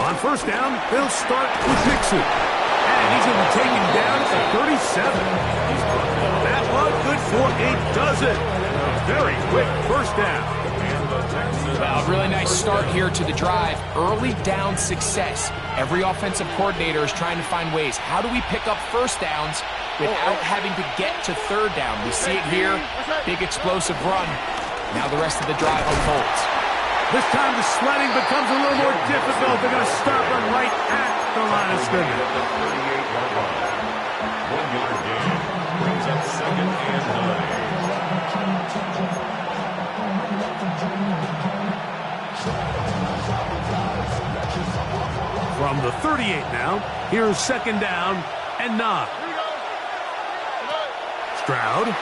S6: On first down, they'll start with Dixon. And he's going to be taken down at 37. That one good for a dozen. A very quick first down.
S8: Well, really nice start here to the drive. Early down success. Every offensive coordinator is trying to find ways. How do we pick up first downs without having to get to third down? We see it here. Big explosive run. Now the rest of the drive unfolds.
S6: This time the sledding becomes a little more difficult. They're going to stop him right at the line of scrimmage.
S7: 1-yard gain brings up 2nd and 9.
S6: From the 38 now, here's 2nd down and 9. Stroud.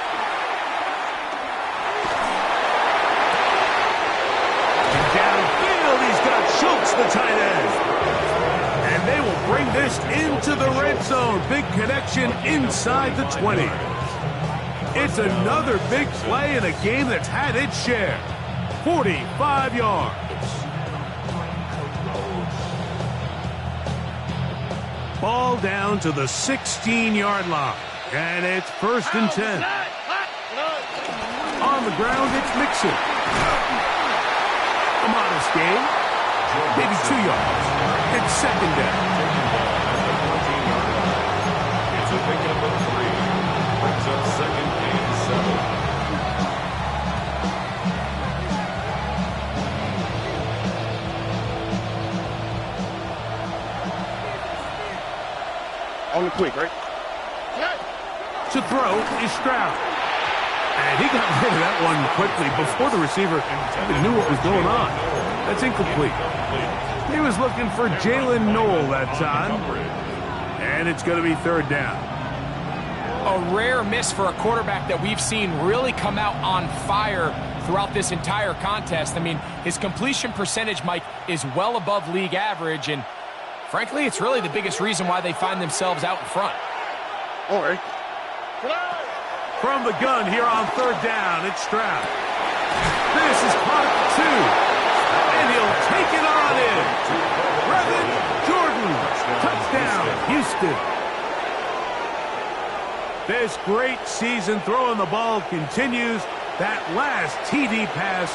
S6: Downfield, he's got Schultz, the tight end. And they will bring this into the red zone. Big connection inside the 20. It's another big play in a game that's had its share. 45 yards. Ball down to the 16-yard line. And it's 1st and 10. On the ground, it's Mixon. A modest gain. Maybe 2 yards. It's 2nd down.
S7: It's a pickup of 3. Brings up 2nd and 7.
S10: On the quick, right?
S6: To throw is Stroud. And he got rid of that one quickly before the receiver even knew what was going on. That's incomplete. He was looking for Jalen Noel that time. And it's going to be 3rd down.
S8: A rare miss for a quarterback that we've seen really come out on fire throughout this entire contest. I mean, his completion percentage, Mike, is well above league average, and frankly, it's really the biggest reason why they find themselves out in front.
S10: All right.
S6: From the gun here on 3rd down, it's Stroud. This is caught at 2. And he'll take it on in. Brevin Jordan. Touchdown, Houston. This great season throwing the ball continues. That last TD pass,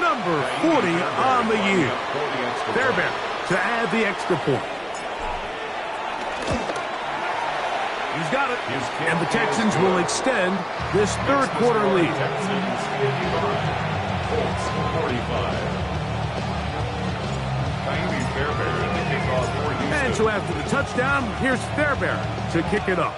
S6: number 40 on the year. Fairbairn to add the extra point. He's got it. And the Texans will extend this 3rd quarter lead. And so after the touchdown, here's Fairbairn to kick it off.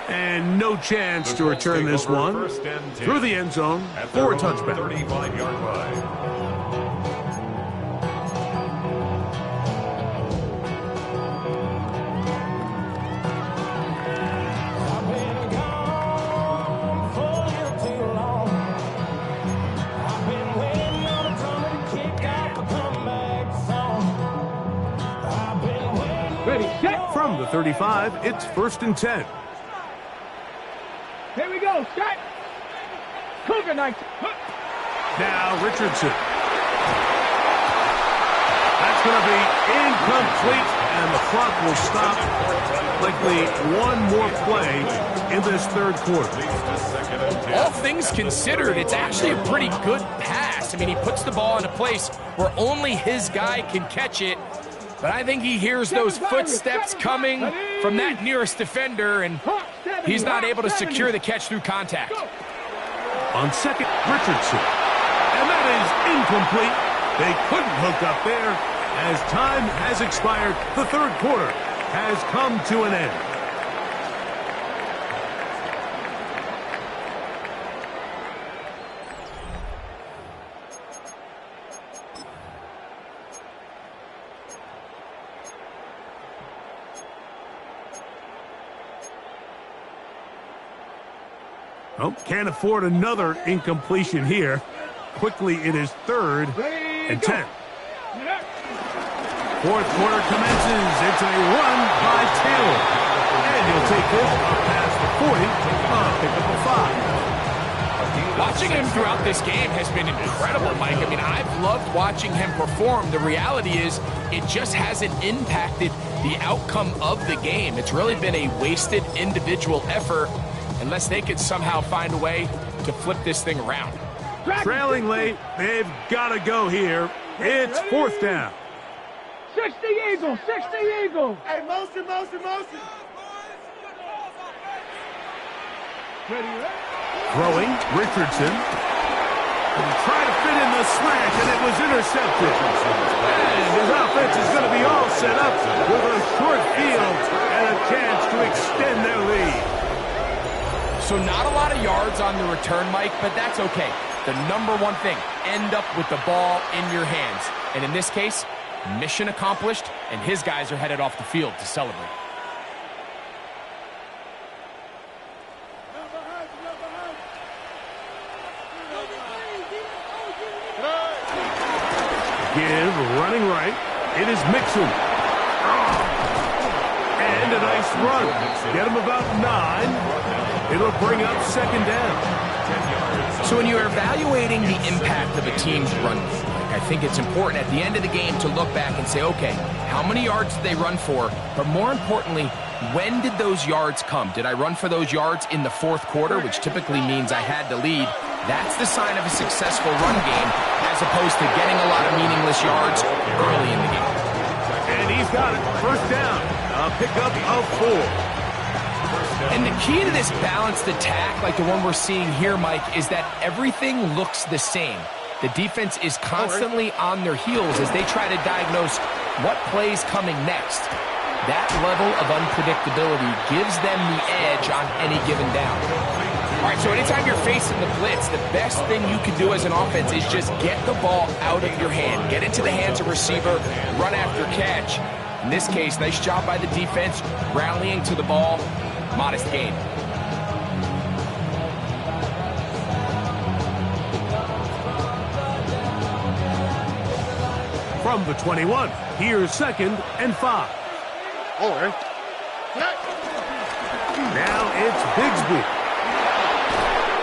S6: And no chance to return this one through the end zone for a touchback.
S7: 35-yard line.
S6: From the 35, it's 1st and 10.
S9: Here we go, set. Cougar night.
S6: Now Richardson. That's going to be incomplete, and the clock will stop. Likely one more play in this 3rd quarter.
S8: All things considered, it's actually a pretty good pass. I mean, he puts the ball in a place where only his guy can catch it. But I think he hears those footsteps coming from that nearest defender, and he's not able to secure the catch through contact.
S6: On 2nd, Richardson. And that is incomplete. They couldn't hook up there. As time has expired, the 3rd quarter has come to an end. Oh, can't afford another incompletion here. Quickly, it is 3rd and 10. 4th quarter commences. It's a run by Taylor. And he'll take this up past the 40. Pick up a 5.
S8: Watching him throughout this game has been incredible, Mike. I mean, I've loved watching him perform. The reality is it just hasn't impacted the outcome of the game. It's really been a wasted individual effort unless they could somehow find a way to flip this thing around.
S6: Trailing late, they've got to go here. It's 4th down.
S9: 60 Eagles, 60 Eagles.
S11: Hey, motion, motion, motion.
S6: Throwing, Richardson. And try to fit in the slant, and it was intercepted. And his offense is going to be all set up with a short field and a chance to extend their lead.
S8: So not a lot of yards on the return, Mike, but that's okay. The number one thing, end up with the ball in your hands. And in this case, mission accomplished, and his guys are headed off the field to celebrate.
S6: Give, running right. It is Mixon. And a nice run. Get him about 9. It'll bring up 2nd down.
S8: So when you're evaluating the impact of a team's run game, I think it's important at the end of the game to look back and say, okay, how many yards did they run for? But more importantly, when did those yards come? Did I run for those yards in the fourth quarter, which typically means I had to lead? That's the sign of a successful run game, as opposed to getting a lot of meaningless yards early in the game.
S6: And he's got it. First down. A pickup of 4.
S8: And the key to this balanced attack, like the one we're seeing here, Mike, is that everything looks the same. The defense is constantly on their heels as they try to diagnose what play's coming next. That level of unpredictability gives them the edge on any given down. All right, so anytime you're facing the blitz, the best thing you can do as an offense is just get the ball out of your hand. Get into the hands of receiver, run after catch. In this case, nice job by the defense, rallying to the ball, modest gain.
S6: From the 21, here's 2nd and 5.
S10: All right.
S6: Now it's Bigsby.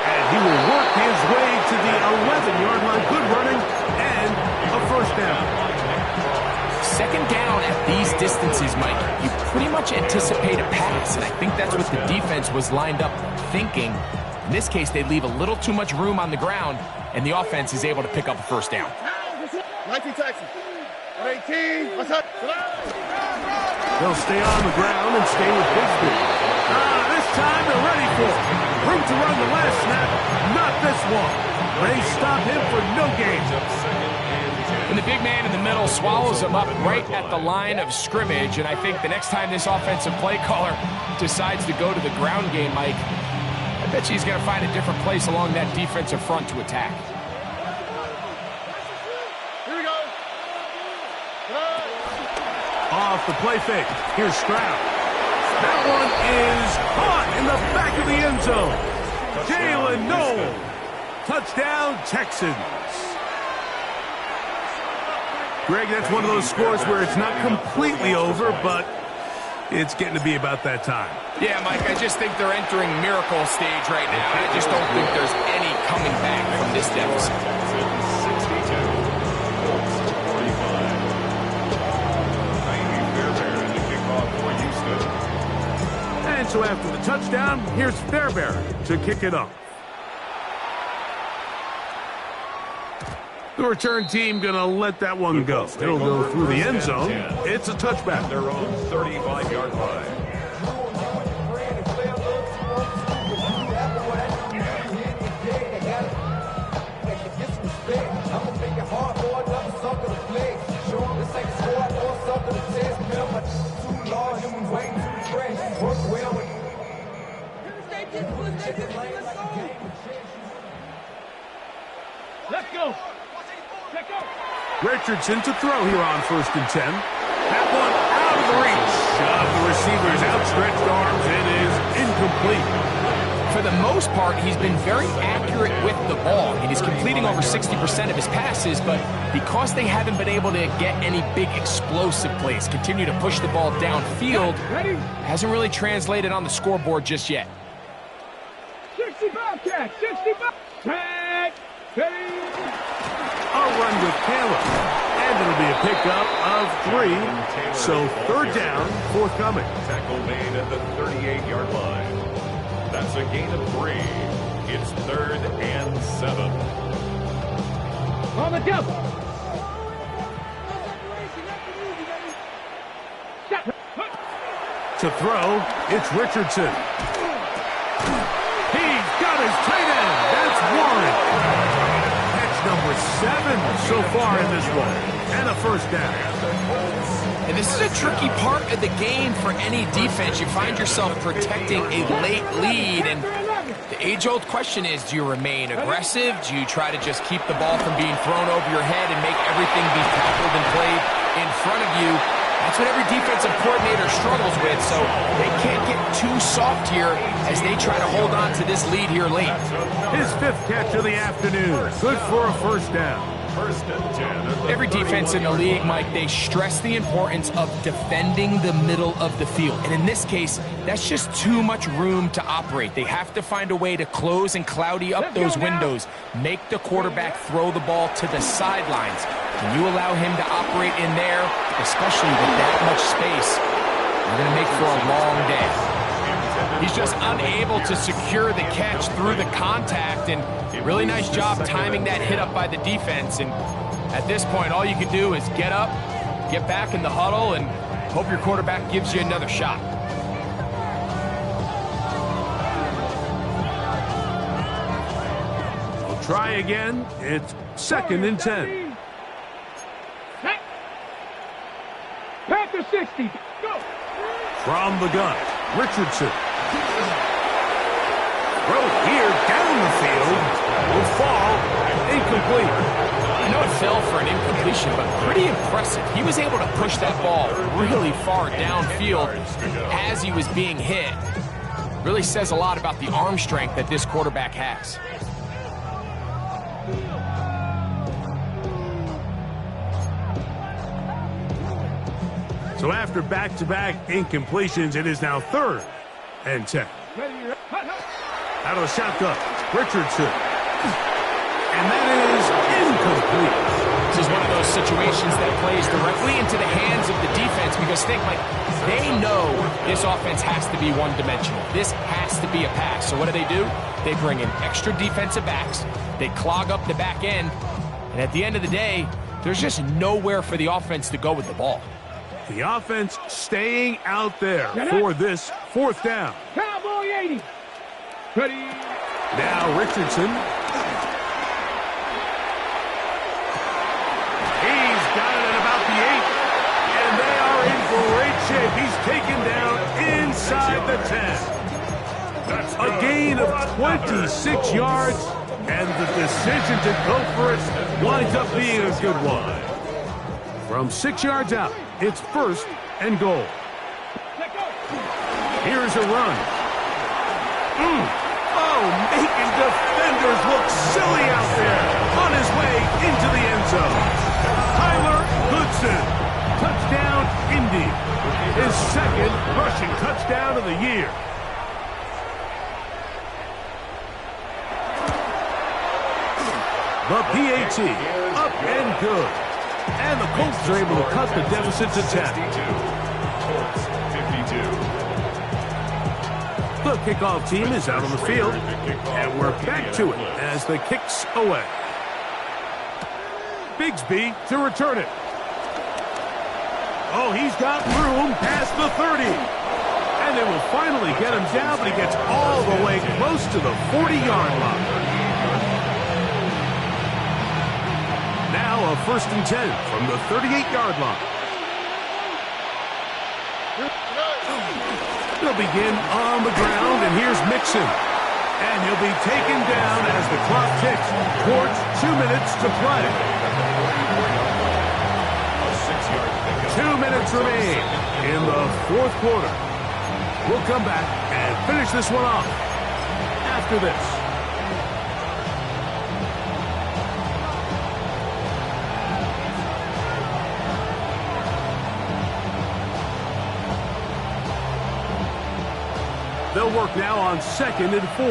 S6: And he will work his way to the 11-yard line. Good running and a first down.
S8: Second down at these distances, Mike, you pretty much anticipate a pass, and I think that's what the defense was lined up thinking. In this case, they leave a little too much room on the ground, and the offense is able to pick up a first down.
S10: 19 Texas. 18. What's up?
S6: They'll stay on the ground and stay with Bigsby. This time they're ready for it. Room to run the last snap. Not this one. They stop him for no gain.
S8: And the big man in the middle swallows him up right at the line of scrimmage. And I think the next time this offensive play caller decides to go to the ground game, Mike, I bet you he's going to find a different place along that defensive front to attack.
S6: Off the play fake. Here's Stroud. That one is caught in the back of the end zone. Jalen Noel. Touchdown, Texans. Greg, that's one of those scores where it's not completely over, but it's getting to be about that time.
S8: Yeah, Mike, I just think they're entering miracle stage right now. I just don't think there's any coming back from this deficit.
S7: 62.
S6: And so after the touchdown, here's Fairbairn to kick it off. The return team going to let that one go. It'll go through the end zone. It's a touchback.
S7: Their own 35-yard line.
S9: Let's go. Check out.
S6: Richardson to throw here on 1st and 10. That one out of the reach of the receiver's outstretched arms. It is incomplete.
S8: For the most part, he's been very accurate with the ball. He's completing over 60% of his passes, but because they haven't been able to get any big explosive plays, continue to push the ball downfield, hasn't really translated on the scoreboard just yet.
S9: 60 Bobcat, 60 Bobcat.
S6: A run with Caleb. And it'll be a pickup of 3. So 3rd down, forthcoming.
S7: Tackle made at the 38-yard line. That's a gain of 3. It's 3rd and 7.
S9: On the double.
S6: To throw, it's Richardson. He's got his tight end. That's Warren. Catch number 7 so far in this one. And a first down.
S8: And this is a tricky part of the game for any defense. You find yourself protecting a late lead, and the age-old question is, do you remain aggressive? Do you try to just keep the ball from being thrown over your head and make everything be tackled and played in front of you? That's what every defensive coordinator struggles with, so they can't get too soft here as they try to hold on to this lead here late.
S6: His 5th catch of the afternoon. Good for a first down.
S7: First and 10.
S8: Every defense in the league, Mike, they stress the importance of defending the middle of the field. And in this case, that's just too much room to operate. They have to find a way to close and cloudy up those windows, make the quarterback throw the ball to the sidelines. When you allow him to operate in there, especially with that much space, you're going to make for a long day. He's just unable to secure the catch through the contact, and really nice job timing that hit up by the defense. And at this point, all you can do is get up, get back in the huddle, and hope your quarterback gives you another shot.
S6: We'll try again. It's 2nd and 10.
S9: Panther 60. Go.
S6: From the gun, Richardson. Throw here down the field. Will fall. Incomplete.
S8: I know it fell for an incompletion, but pretty impressive. He was able to push that ball really far downfield as he was being hit. Really says a lot about the arm strength that this quarterback has.
S6: So after back-to-back incompletions, it is now 3rd and 10. Out of the shotgun, Richardson. And that is incomplete.
S8: This is one of those situations that plays directly into the hands of the defense, because think, like, they know this offense has to be one-dimensional. This has to be a pass. So what do? They bring in extra defensive backs. They clog up the back end. And at the end of the day, there's just nowhere for the offense to go with the ball.
S6: The offense staying out there for this 4th down.
S9: Cowboy 80. Ready.
S6: Now Richardson. He's got it at about the 8. And they are in great shape. He's taken down inside the 10. A gain of 26 yards. And the decision to go for it winds up being a good one. From 6 yards out, it's 1st and goal. Here's a run. Oh, making defenders look silly out there. On his way into the end zone. Tyler Goodson. Touchdown, Indy. His 2nd rushing touchdown of the year. The PAT, up and good. And the Colts are able to cut the deficit to 10.
S7: Colts 52.
S6: The kickoff team is out on the field, and we're back to it as the kick's away. Bigsby to return it. Oh, he's got room past the 30. And they will finally get him down, but he gets all the way close to the 40-yard line. Now a 1st and 10 from the 38-yard line. They'll begin on the ground, and here's Mixon. And he'll be taken down as the clock ticks towards 2 minutes to play. 2 minutes remain in the 4th quarter. We'll come back and finish this one off after this. They'll work now on 2nd and 4.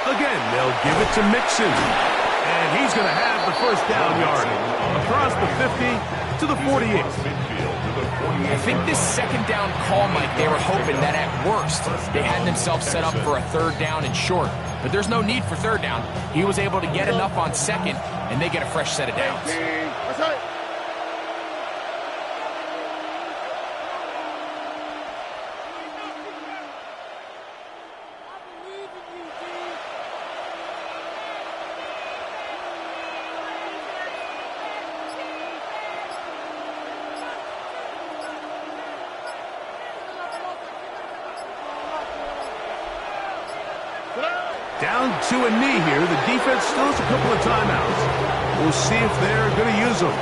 S6: Again, they'll give it to Mixon. And he's going to have the 1st down yardage. Across the 50 to the 48.
S8: I think this 2nd down call, Mike, they were hoping that at worst they had themselves set up for a 3rd down and short. But there's no need for 3rd down. He was able to get enough on 2nd, and they get a fresh set of downs.
S6: Down to a knee here. The defense still has a couple of timeouts. We'll see if they're going to use them.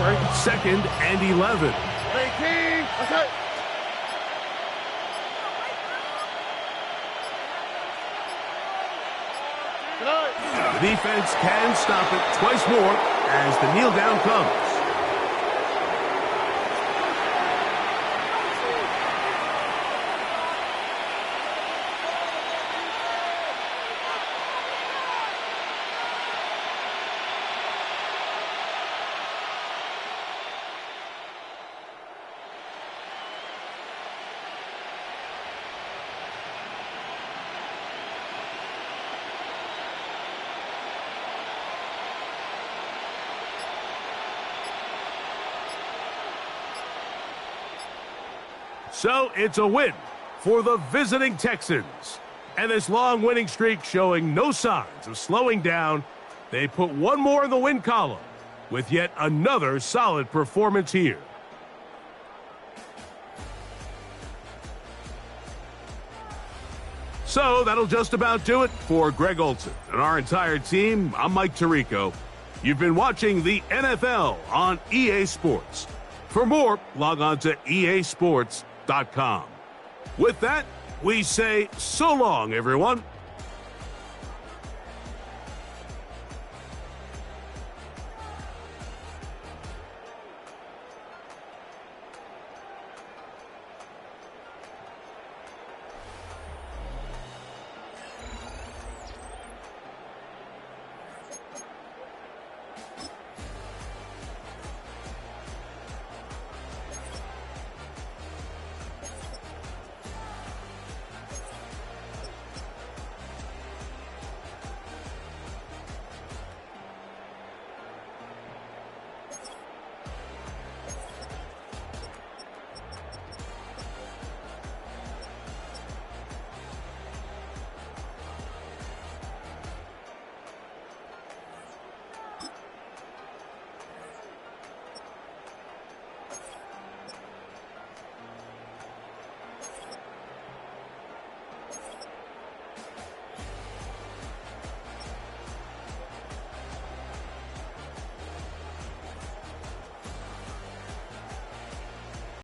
S6: 2nd and 11.
S10: 18. That's it.
S6: The defense can stop it twice more as the kneel down comes. So it's a win for the visiting Texans. And this long winning streak showing no signs of slowing down. They put one more in the win column with yet another solid performance here. So that'll just about do it for Greg Olson and our entire team. I'm Mike Tirico. You've been watching the NFL on EA Sports. For more, log on to easports.com. With that, we say so long, everyone.